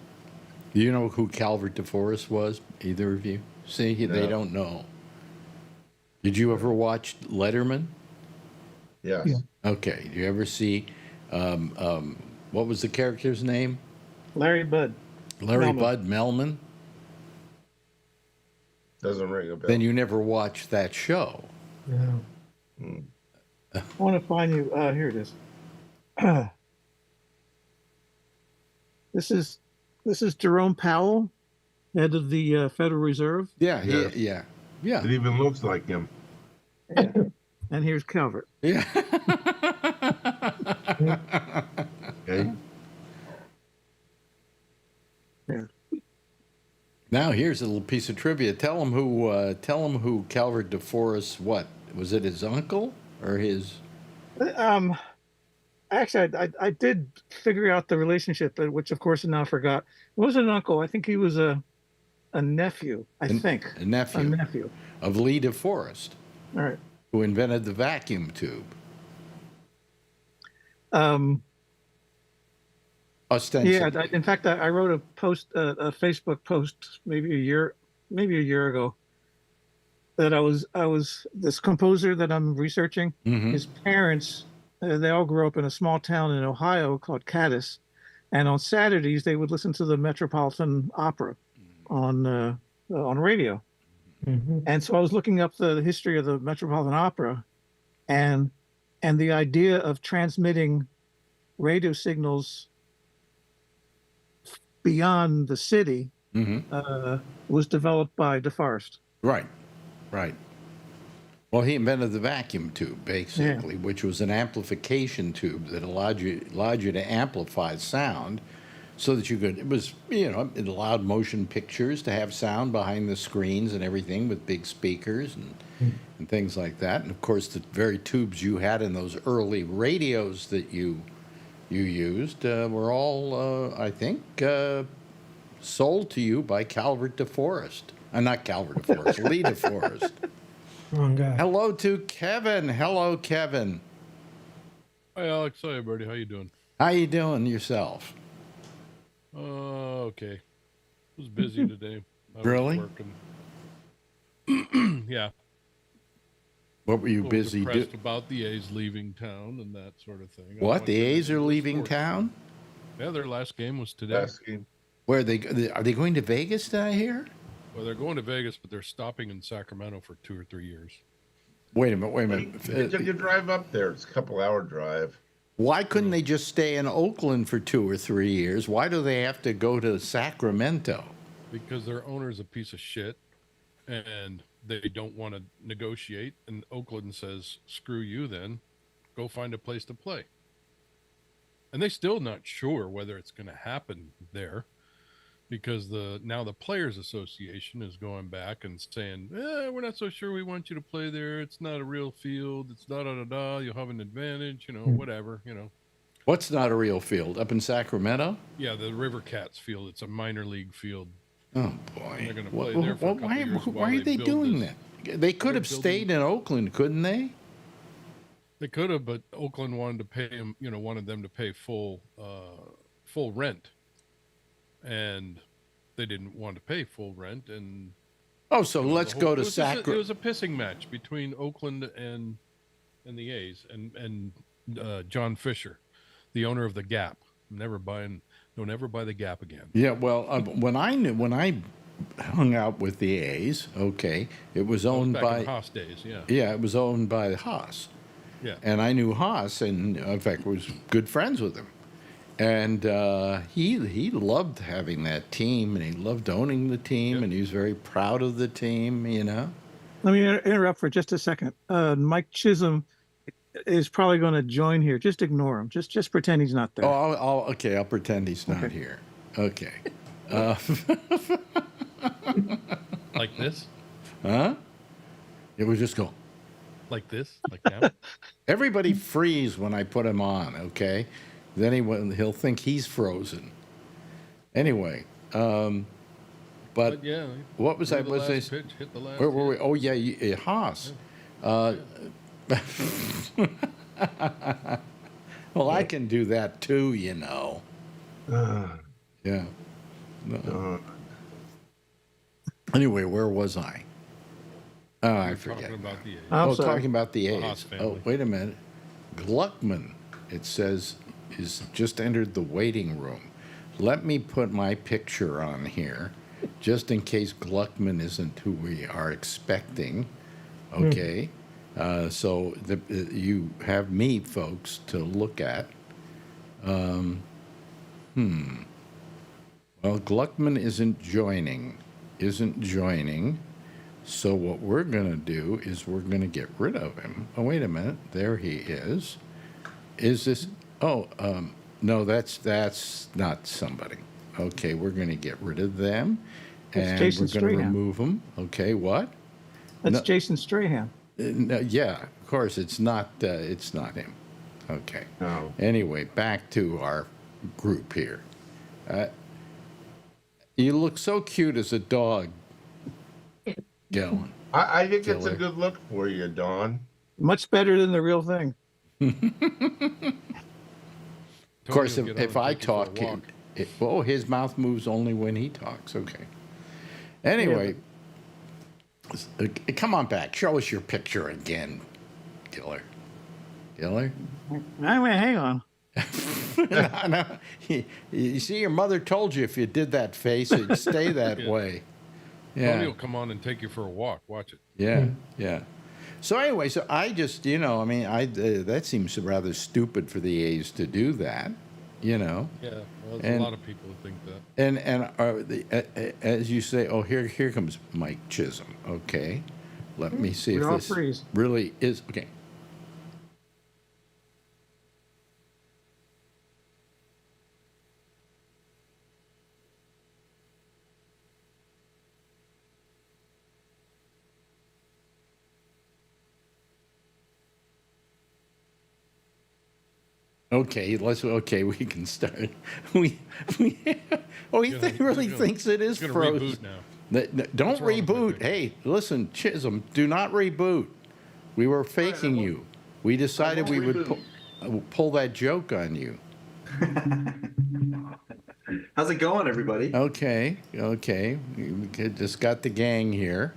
Do you know who Calvert DeForest was? Either of you? See, they don't know. Did you ever watch Letterman? yes, Yeah. Okay. Did you ever see, what was the character's name? Larry Budd. Larry Melman. Bud Melman? doesn't ring a bell. Then you never watched that show. Yeah. I want to find you. Here it is. This is Jerome Powell, head of the Federal Reserve, Yeah, Yes. yeah. It even looks like him. and here's Calvert. Yeah. Okay. Yeah. Now here's a little piece of trivia. Tell him who Calvert DeForest. What was it? His uncle or his? Um, Actually, I did figure out the relationship, which of course I now forgot. It wasn't an uncle. I think he was a nephew. I think A nephew a nephew. of Lee DeForest, All right. who invented the vacuum tube. Yeah. Ostensibly. In fact, I wrote a post, a Facebook post, maybe a year ago, that I was this composer that I'm researching. Mhm. His parents, they all grew up in a small town in Ohio called Cadiz, and on Saturdays they would listen to the Metropolitan Opera on radio. Mhm. And so I was looking up the history of the Metropolitan Opera, and the idea of transmitting radio signals beyond the city was developed by DeForest. Right, right. Well, he invented the vacuum tube, basically, which was an amplification tube that allowed you to amplify sound, so that you could. It was, it allowed motion pictures to have sound behind the screens and everything with big speakers and things like that. And of course, the very tubes you had in those early radios that you used were all, I think, sold to you by Calvert DeForest. Not Calvert DeForest, Lee DeForest. Wrong guy. Hello to Kevin. Hello, Kevin. Hi, Alex. Hi, everybody. How you doing? How you doing yourself? Okay. It was busy today. I was Really? working. Yeah. What were you A little busy doing? depressed about the A's leaving town and that sort of thing. I What? wanted The to A's get are into leaving sports. town? Yeah, their last game was today. Last game. Where are they going to Vegas, did I hear? Well, they're going to Vegas, but they're stopping in Sacramento for 2 or 3 years. Wait a minute. You drive up there. It's a couple-hour drive. Why couldn't they just stay in Oakland for 2 or 3 years? Why do they have to go to Sacramento? Because their owner's a piece of shit, and they don't want to negotiate. And Oakland says, "Screw you, then. Go find a place to play." And they're still not sure whether it's going to happen there, because now the Players Association is going back and saying, "We're not so sure we want you to play there. It's not a real field. It's da-da-da-da. You'll have an advantage, whatever, What's not a real field? Up in Sacramento? Yeah, the River Cats field. It's a minor league field. Oh, boy. They're gonna play there for a couple years why while are they they build doing this. that? They could They're have stayed in Oakland, couldn't they? They could have, but Oakland wanted to pay them, wanted them to pay full rent, and they didn't want to pay full rent. And Oh, so let's go to It Sacramento. was a pissing match between Oakland and the A's and John Fisher, the owner of the Gap. Never buy the Gap again. Yeah, well, when I hung out with the A's, okay, it was owned Back by in Haas days, yeah. Yeah, it was owned by Haas. Yeah. And I knew Haas, and in fact, was good friends with him. And he loved having that team, and he loved owning the team, and he was very proud of the team. Let me interrupt for just a second. Mike Chisholm is probably going to join here. Just ignore him. Just pretend he's not there. Oh, okay. I'll pretend he's not here. Okay. Like this, Huh? It would just go. like this, like now. Everybody freeze when I put him on. Okay. Then he'll think he's frozen. Anyway, but yeah, what was I? threw the Was I? last pitch, hit the last Where were we? hit. Oh yeah, Haas. Well, I can do that too, Yeah. No. Anyway, where was I? Oh, I forget. Talking about the A's. I'm Oh, sorry. talking about the The Haas A's. family. Oh, wait a minute. Gluckman, it says, is just entered the waiting room. Let me put my picture on here, just in case Gluckman isn't who we are expecting. Okay. So you have me, folks, to look at. Well, Gluckman isn't joining. So what we're going to do is we're going to get rid of him. Oh, wait a minute. There he is. Is this? Oh, no, that's not somebody. Okay, we're going to get rid of them. That's And Jason we're going to Strahan. remove them. Okay, what? That's No. Jason Strahan. No, yeah, of course, it's not him. Okay. No. Anyway, back to our group here. You look so cute as a dog, Gellin. I think it's a Killer. good look for you, Don. Much better than the real thing. Of course, Tony will get if on I and take you for a talk, walk. his mouth moves only when he talks. Okay. Anyway, come on back. Show us your picture again, Giller. Giller? Hang on. No. You see, your mother told you if you did that face, it'd stay that Yeah. way. Tony Yeah. will come on and take you for a walk. Watch it. Yeah. Yeah. So anyway, so I just, that seems rather stupid for the A's to do that, Yeah, well, there's And- a lot of people who think that. and as you say, oh, here comes Mike Chisholm. Okay, let me see We if all this freeze. really is okay. Okay, we can start. We oh, he really thinks it is He's gonna frozen. reboot now. Don't What's wrong with reboot. that thing? Hey, listen, Chisholm, do not reboot. We were faking you. We decided we would pull that joke on you. How's it going, everybody? Okay. We just got the gang here.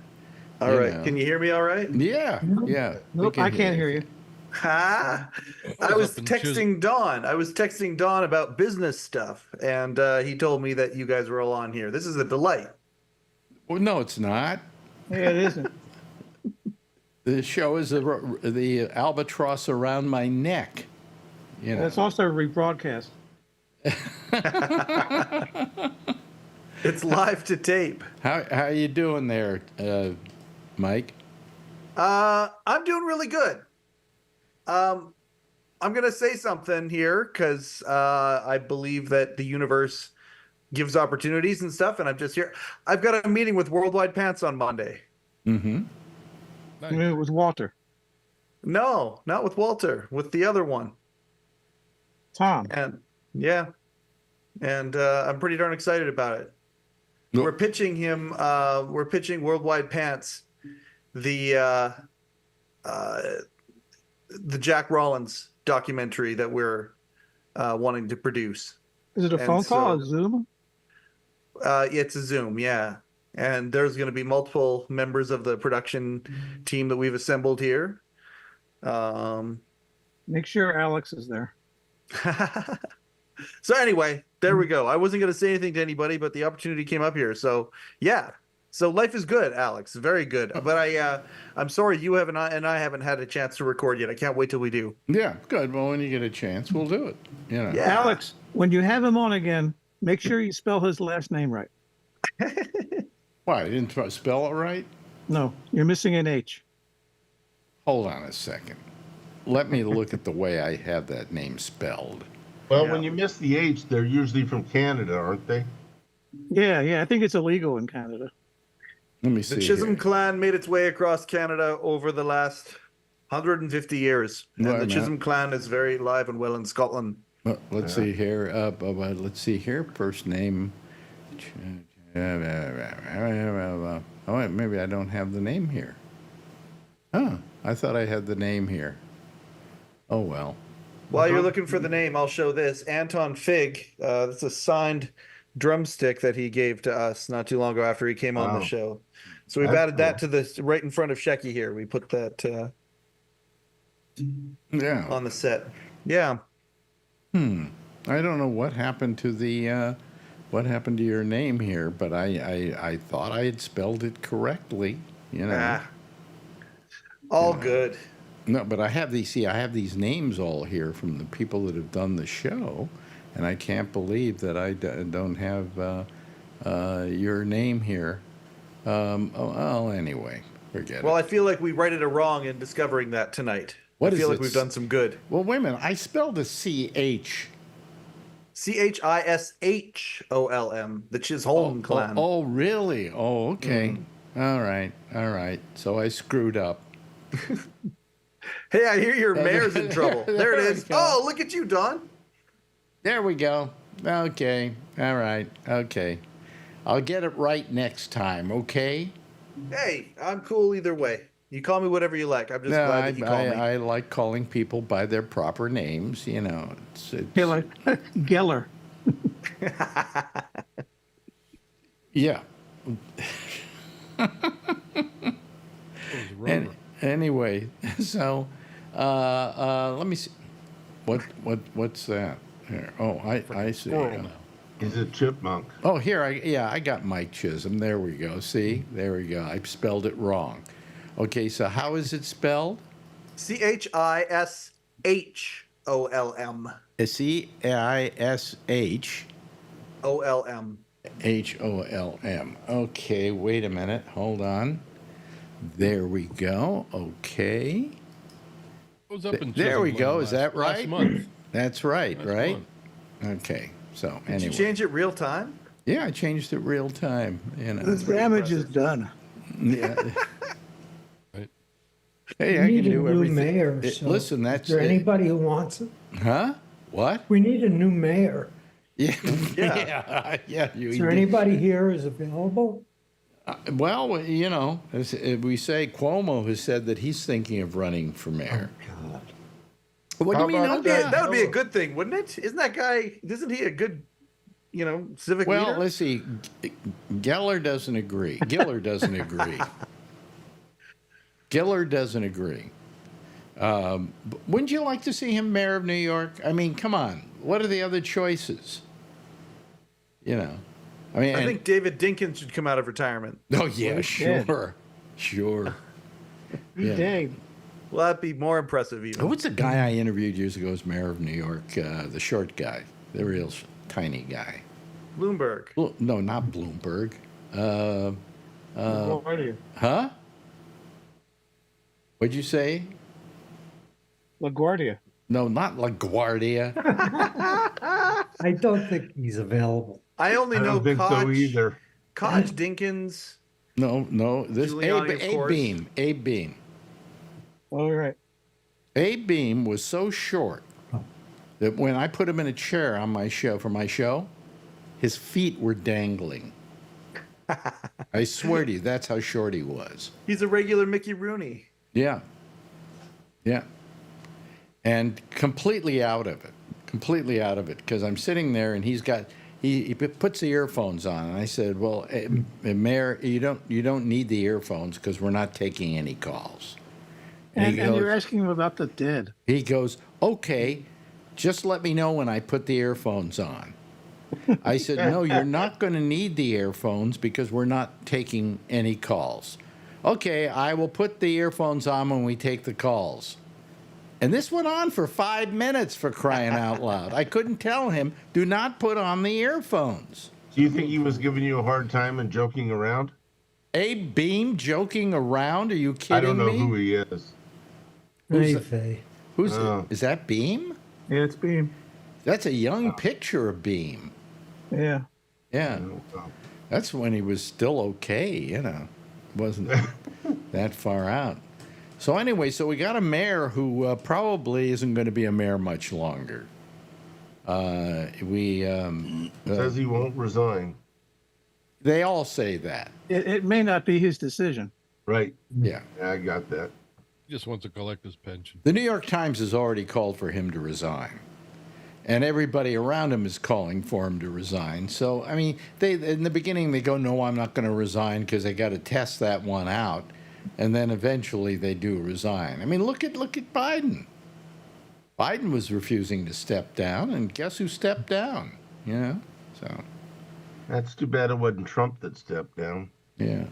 All right. Can you hear me all right? Yeah. we Nope, can I can't hear you. Ha! I What was up in texting Don. I was texting Don about business stuff, and he told me that you guys were all on here. This is a delight. Well, no, it's not. Yeah, it isn't. The show is the albatross around my neck. You know. That's also rebroadcast. It's live to tape. How you doing there, Mike? I'm doing really good. I'm gonna say something here because I believe that the universe gives opportunities and stuff, and I'm just here. I've got a meeting with Worldwide Pants on Monday. Mm-hmm. Nice. I mean, it was Walter. No, not with Walter, with the other one. Tom. And yeah, and I'm pretty darn excited about it. No. We're pitching him. We're pitching Worldwide Pants, the Jack Rollins documentary that we're wanting to produce. Is it a And phone call so- or Zoom? It's a Zoom, yeah. And there's going to be multiple members of the production team that we've assembled here. Make sure Alex is there. So anyway, there we go. I wasn't going to say anything to anybody, but the opportunity came up here. So yeah. So life is good, Alex. Very good. But I'm sorry you haven't and I haven't had a chance to record yet. I can't wait till we do. Yeah, good. Well, when you get a chance, we'll do it. You know. Yeah. Alex, when you have him on again, make sure you spell his last name right. Why? I didn't spell it right? No, you're missing an H. Hold on a second. Let me look at the way I have that name spelled. Well, Yeah. when you miss the H, they're usually from Canada, aren't they? Yeah, I think it's illegal in Canada. Let me The see. Chisholm here. clan made its way across Canada over the last 150 years. And Wait a the minute. Chisholm clan is very alive and well in Scotland. Let's see here. Let's see here. First name. Oh, wait, maybe I don't have the name here. Huh. I thought I had the name here. Oh, well. While you're looking for the name, I'll show this. Anton Fig. That's a signed drumstick that he gave to us not too long ago after he came on the Wow. show. So we've That's added that to this right in front of Shecky here. We put that Yeah. on the set. Yeah. I don't know what happened to the what happened to your name here, but I thought I had spelled it correctly. You know. Ah. All good. No, but I have these. See, I have these names all here from the people that have done the show, and I can't believe that I don't have your name here. Well, anyway, forget Well, it. I feel like we righted a wrong in discovering that tonight. What I is feel like it? we've done some good. Well, wait a minute. I spelled a CH. Chisholm, the Chisholm clan. Oh, really? Oh, okay. All right. So I screwed up. Hey, I hear your mayor's in trouble. There it There we is. go. Oh, look at you, Don. There we go. Okay. All right. Okay. I'll get it right next time, okay? Hey, I'm cool either way. You call me whatever you like. I'm just No, glad that you call me. I like calling people by their proper names, you know. It's Hey, like Geller. yeah. Rubber. Anyway, so let me see. What's that? Here. Oh, I see. Squirrel now. He's a chipmunk. Oh, here I got Mike Chisholm. There we go. See, there we go. I spelled it wrong. Okay, so how is it spelled? Chisholm. CISHOLM. OLM. Okay, wait a minute. Hold on. There we go. Okay. I was up in There we Chisholm go. last- Is that right? Last month. That's right, Last right? month. Okay. So Did anyway. you change it real time? Yeah, I changed it real time. You know. The damage is done. Yeah. Right. Hey, We I need can a do new everything. mayor. So Listen, that's is there it. anybody who wants it? Huh? What? We need a new mayor. Yeah. Yeah. yeah. Is there anybody here who's available? Well, you know, as we say, Cuomo has said that he's thinking of running for mayor. God. What do How you mean? about No that? doubt? That would be a good thing, wouldn't it? Isn't he a good, civic Well, leader? let's see. Geller doesn't agree. Giller doesn't agree. Giller doesn't agree. Wouldn't you like to see him mayor of New York? I mean, come on. What are the other choices? You know, I mean, I think David Dinkins should come out of retirement. Oh yeah, Well, yeah. sure. He Yeah. dang. Well, that'd be more impressive even. What's the guy I interviewed years ago as mayor of New York? The short guy, the real tiny guy. Bloomberg. No, not Bloomberg. LaGuardia. Huh? What'd you say? LaGuardia. No, not LaGuardia. I don't think he's available. I only I know don't think Koch, so either. Koch, Dinkins. No. This Giuliani, of Abe course. Beam. Abe Beam. All right. Abe Beam was so short that when I put him in a chair on my show for my show, his feet were dangling. I swear to you, that's how short he was. He's a regular Mickey Rooney. Yeah. And completely out of it. Because I'm sitting there and he puts the earphones on, and I said, "Well, Mayor, you don't need the earphones because we're not taking any calls." And he you're goes, asking him about the dead. he goes, "Okay, just let me know when I put the earphones on." I said, "No, you're not going to need the earphones because we're not taking any calls." "Okay, I will put the earphones on when we take the calls." And this went on for 5 minutes, for crying out loud. I couldn't tell him, do not put on the earphones. Do you think he was giving you a hard time and joking around? Abe Beam joking around? Are you kidding me? I don't know who he is. Who's Hey, that? Faye. Who's Oh. is that Beam? Yeah, it's Beam. That's a young picture of Beam. Yeah. Yeah. Oh, That's when he was still okay, you know. Wasn't that far out. So anyway, so we got a mayor who probably isn't going to be a mayor much longer. Says he won't resign. They all say that. It may not be his decision. Right. Yeah. I got that. He just wants to collect his pension. The New York Times has already called for him to resign. And everybody around him is calling for him to resign. So, I mean, they in the beginning they go, "No, I'm not going to resign," because they got to test that one out. And then eventually they do resign. I mean, look at Biden. Biden was refusing to step down, and guess who stepped down? You know? So, That's too bad it wasn't Trump that stepped down. yeah.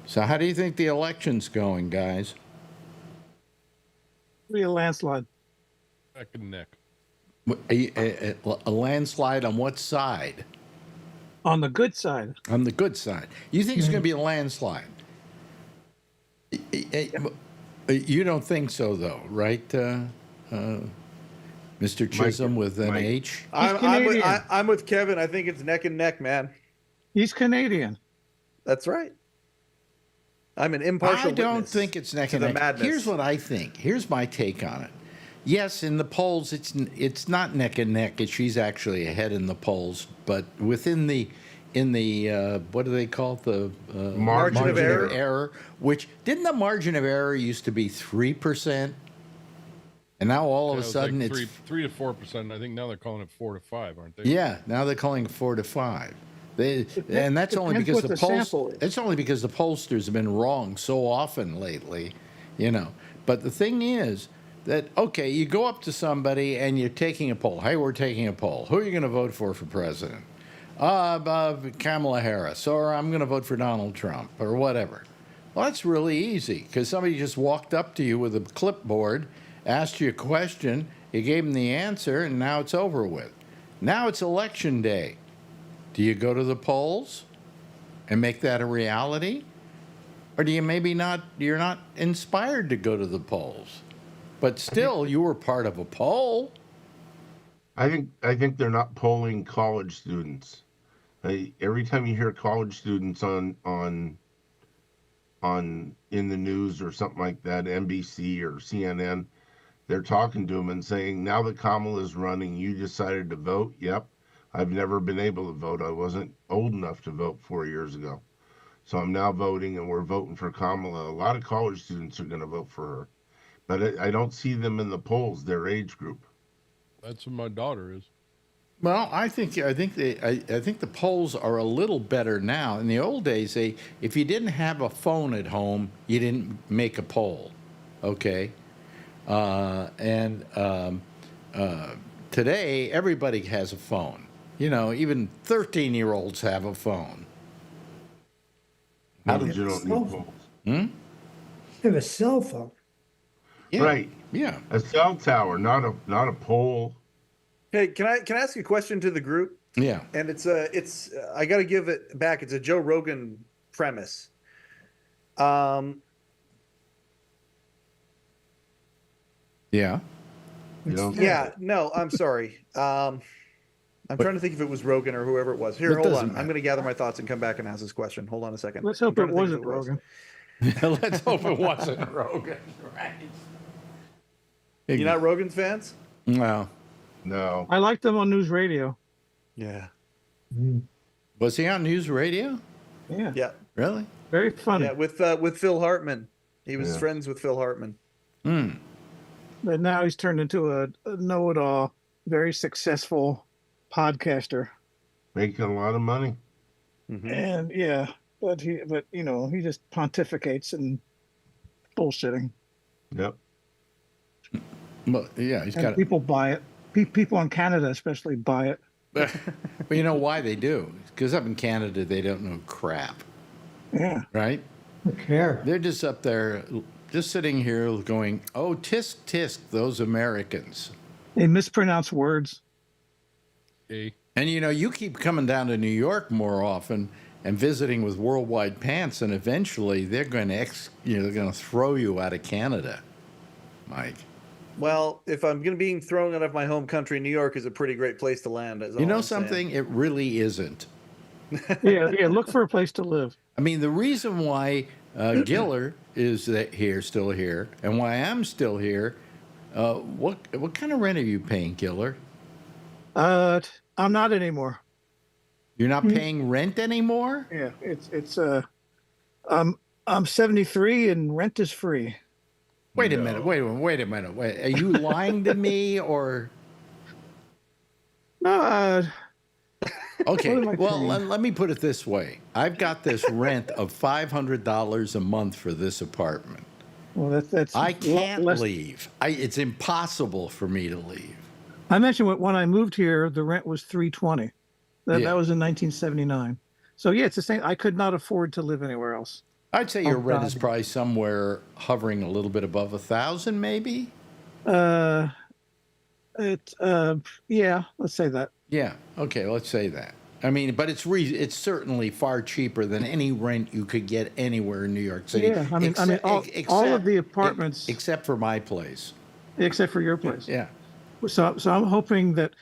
So how do you think the election's going, guys? Be a landslide. Neck and neck. A landslide on what side? On the good side. On the good side. You think it's going to be a landslide? You don't think so, though, right? Mr. Chisholm with an Mike. H. Canadian. I'm with Kevin. I think it's neck and neck, man. He's Canadian. That's right. I'm an impartial I don't witness think it's neck to and the neck. madness. Here's what I think. Here's my take on it. Yes, in the polls, it's not neck and neck. She's actually ahead in the polls, but within the what do they call it? The Margin of error. Which didn't the margin of error used to be 3%, and now all of Yeah, a it was sudden like it's 3 to 4%. I think now they're calling it 4 to 5, aren't they? yeah. Now they're calling it 4 to 5. And that's only Depends because what the sample is. it's only because the pollsters have been wrong so often lately, you know. But the thing is that okay, you go up to somebody and you're taking a poll. Hey, we're taking a poll. Who are you going to vote for president? Kamala Harris, or I'm going to vote for Donald Trump, or whatever. Well, that's really easy because somebody just walked up to you with a clipboard, asked you a question, you gave them the answer, and now it's over with. Now it's election day. Do you go to the polls and make that a reality? Or do you you're not inspired to go to the polls? But still, you were part of a poll. I think they're not polling college students. Every time you hear college students on in the news or something like that, NBC or CNN, they're talking to them and saying, now that Kamala's running, you decided to vote? Yep. I've never been able to vote. I wasn't old enough to vote 4 years ago. So I'm now voting, and we're voting for Kamala. A lot of college students are going to vote for her. But I don't see them in the polls, their age group. That's what my daughter is. Well, I think the polls are a little better now. In the old days, if you didn't have a phone at home, you didn't make a poll. Okay, today everybody has a phone. You know, even 13-year-olds have a phone. How did you don't need polls? They have a cell phone. Yeah. Right. Yeah. A cell tower, not a pole. Hey, can I ask you a question to the group? Yeah. And it's I got to give it back. It's a Joe Rogan premise. Yeah. You know? Yeah, no, I'm sorry. I'm trying to think if it was Rogan or whoever it was. Here, It hold doesn't on. matter. I'm going to gather my thoughts and come back and ask this question. Hold on a second. Let's hope I'm it trying to think wasn't if Rogan. Let's hope it wasn't Rogan. Right. You're not Rogan's fans? No. No. I like them on news radio. Yeah. Was he on news radio? Yeah. Yeah. Really? Very funny. Yeah, with Phil Hartman. He was Yeah. friends with Phil Hartman. Hmm. But now he's turned into a know-it-all, very successful podcaster. Making a lot of money. Mhm. And yeah, but he just pontificates and bullshitting. Yep. Well, yeah, he's And got. people buy it. People in Canada especially buy it. But you know why they do? Because up in Canada, they don't know crap, Yeah. right? I don't care. They're just up there, just sitting here going, oh, tisk, tisk, those Americans. They mispronounce words. And, you know, you keep coming down to New York more often and visiting with Worldwide Pants, and eventually they're going to, they're going to throw you out of Canada, Mike. Well, if I'm going to be thrown out of my home country, New York is a pretty great place to land. Is all You know I'm something? saying. It really isn't. Yeah. Look for a place to live. I mean, the reason why Giller is still here, and why I'm still here, what kind of rent are you paying, Giller? I'm not anymore. You're not paying rent anymore? Yeah. I'm 73 and rent is free. Wait a minute. Are you lying to me or? No. Okay. What am I Well, paying? let me put it this way. I've got this rent of $500 a month for this apartment. Well, that's. I can't less- leave. It's impossible for me to leave. I mentioned when I moved here, the rent was $320. That was in 1979. So yeah, it's the same. I could not afford to live anywhere else. I'd say your rent God. is probably somewhere hovering a little bit above 1,000, maybe. Yeah, let's say that. Yeah. Okay. Let's say that. I mean, but it's certainly far cheaper than any rent you could get anywhere in New York City. Yeah, I mean, all of the apartments, except for my place. except for your place. Yeah. So I'm hoping that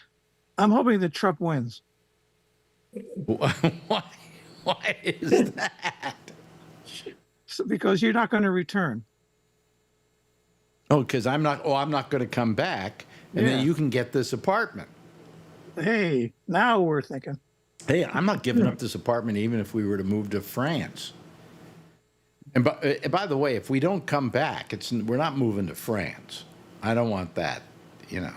Trump wins. Why? Why is that? Because you're not going to return. Oh, because I'm not. Oh, I'm not going to come back, and then Yeah. you can get this apartment. Hey, now we're thinking. Hey, I'm not giving up this apartment even if we were to move to France. And by the way, if we don't come back, we're not moving to France. I don't want that, you know.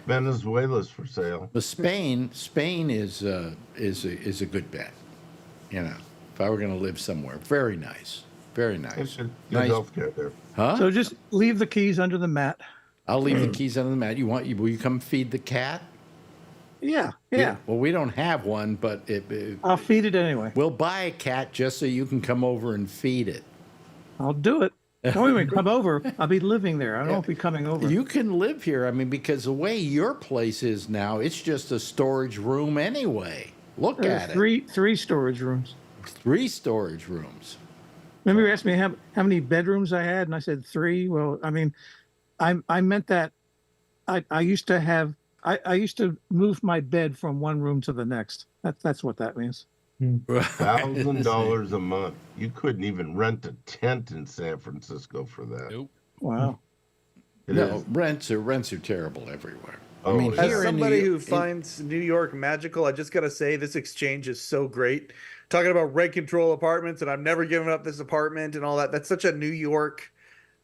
Venezuela's for sale. But Spain is a good bet, you know. If I were going to live somewhere, very nice, very nice. Good Nice, healthcare there. huh? So just leave the keys under the mat. I'll leave the keys under the mat. Will you come feed the cat? Yeah. Well, we don't have one, but I'll feed it anyway. we'll buy a cat just so you can come over and feed it. I'll do it. Don't even come over. I'll be living there. I won't be coming over. You can live here. I mean, because the way your place is now, it's just a storage room anyway. Look at it. Three storage rooms. 3 storage rooms. Remember you asked me how many bedrooms I had, and I said 3. Well, I mean, I meant that I used to move my bed from one room to the next. That's what that means. $1,000 a month. You couldn't even rent a tent in San Francisco for that. Nope. Wow. It No, is. rents are terrible everywhere. Oh, I mean, yeah. As here in somebody New who York, finds New York magical, I just gotta say this exchange is so great. Talking about rent control apartments, and I've never given up this apartment and all that. That's such a New York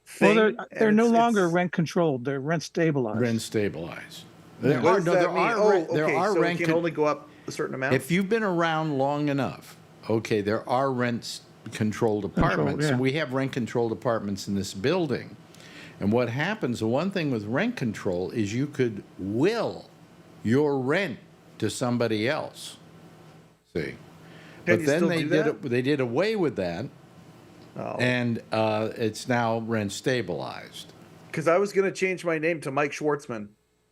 thing. Well, they're and no it's- longer it's- rent controlled. They're rent stabilized. rent stabilized. What There does that there mean? are rent- Oh, there okay, are so rent it can only go up a certain amount. If you've been around long enough, okay, there are rent-controlled apartments. yeah. We have rent-controlled apartments in this building. And what happens, the one thing with rent control is you could will your rent to somebody else. See? Can But you then still they do did that? they did away with that, Oh. and it's now rent stabilized. Because I was gonna change my name to Mike Schwartzman.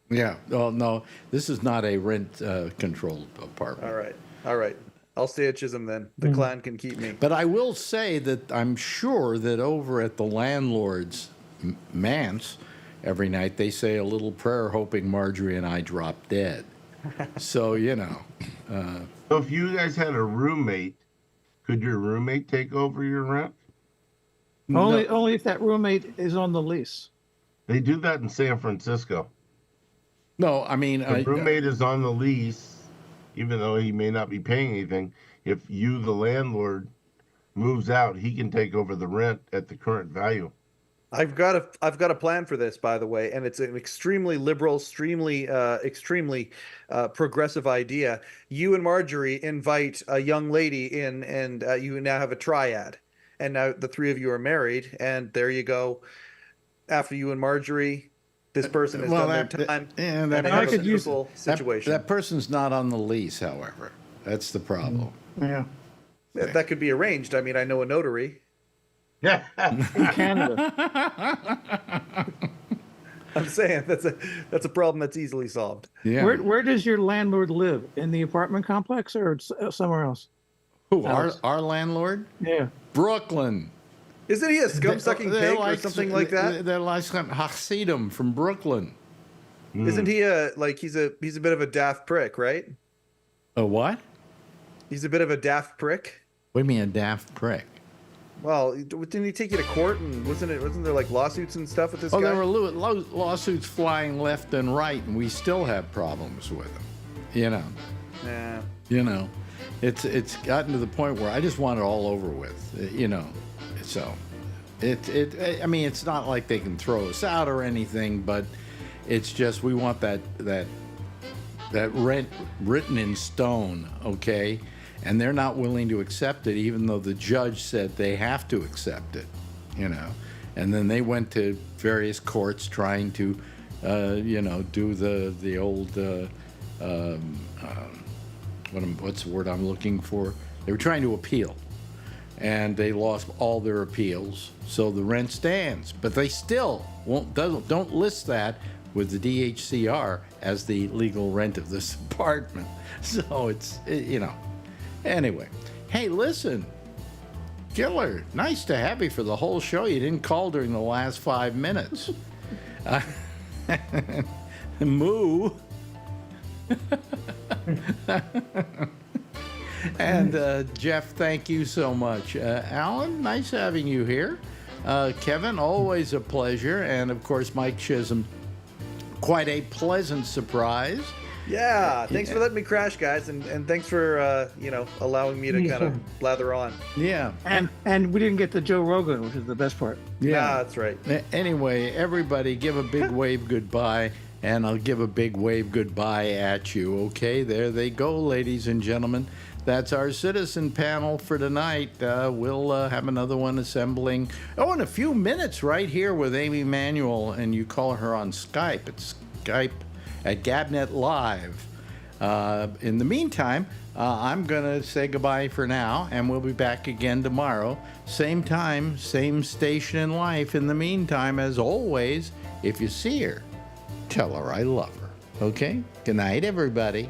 Yeah. Well, no, this is not a rent controlled apartment. All right. I'll stay at Chisholm then. The clan can keep me. But I will say that I'm sure that over at the landlord's manse, every night they say a little prayer hoping Marjorie and I drop dead. So, you know. So if you guys had a roommate, could your roommate take over your rent? Only if that roommate is on the lease. They do that in San Francisco. No, I mean, The roommate is on the lease, even though he may not be paying anything. If you, the landlord, moves out, he can take over the rent at the current value. I've got a plan for this, by the way, and it's an extremely liberal, extremely progressive idea. You and Marjorie invite a young lady in, and you now have a triad, and now the 3 of you are married, and there you go. After you and Marjorie, this person has done their time. And and they I have a could use beautiful situation. That person's not on the lease, however. That's the problem. Yeah. That could be arranged. I mean, I know a notary. Yeah. In Canada. I'm saying that's a problem that's easily solved. Yeah. Where does your landlord live? In the apartment complex or somewhere else? Who? Alex? Our landlord? Yeah. Brooklyn. Isn't he a scum-sucking They're pig or something like that? They're like some Hasidim from Brooklyn. Isn't he he's a bit of a daft prick, right? A what? He's a bit of a daft prick. What do you mean a daft prick? Well, didn't he take you to court and wasn't there like lawsuits and stuff with this Oh, guy? there were lawsuits flying left and right, and we still have problems with them. You know. Nah. You know, it's gotten to the point where I just want it all over with. You know, so I mean, it's not like they can throw us out or anything, but it's just we want that rent written in stone, okay? And they're not willing to accept it, even though the judge said they have to accept it, you know. And then they went to various courts trying to, you know, do the old, what's the word I'm looking for? They were trying to appeal, and they lost all their appeals, so the rent stands. But they still don't list that with the DHCR as the legal rent of this apartment. So you know. Anyway, hey, listen, Killer, nice to have you for the whole show. You didn't call during the last 5 minutes. Moo. And Jeff, thank you so much. Alan, nice having you here. Kevin, always a pleasure. And of course, Mike Chisholm, quite a pleasant surprise. Yeah, thanks for letting me crash, guys, and thanks for allowing me to kind of blather on. Yeah. And we didn't get to Joe Rogan, which is the best part. Yeah, that's right. Anyway, everybody give a big wave goodbye, and I'll give a big wave goodbye at you. Okay, there they go, ladies and gentlemen. That's our citizen panel for tonight. We'll have another one assembling. In a few minutes, right here with Amy Manuel, and you call her on Skype. It's Skype at Gabnet Live. In the meantime, I'm going to say goodbye for now, and we'll be back again tomorrow. Same time, same station in life. In the meantime, as always, if you see her, tell her I love her. Okay? Good night, everybody.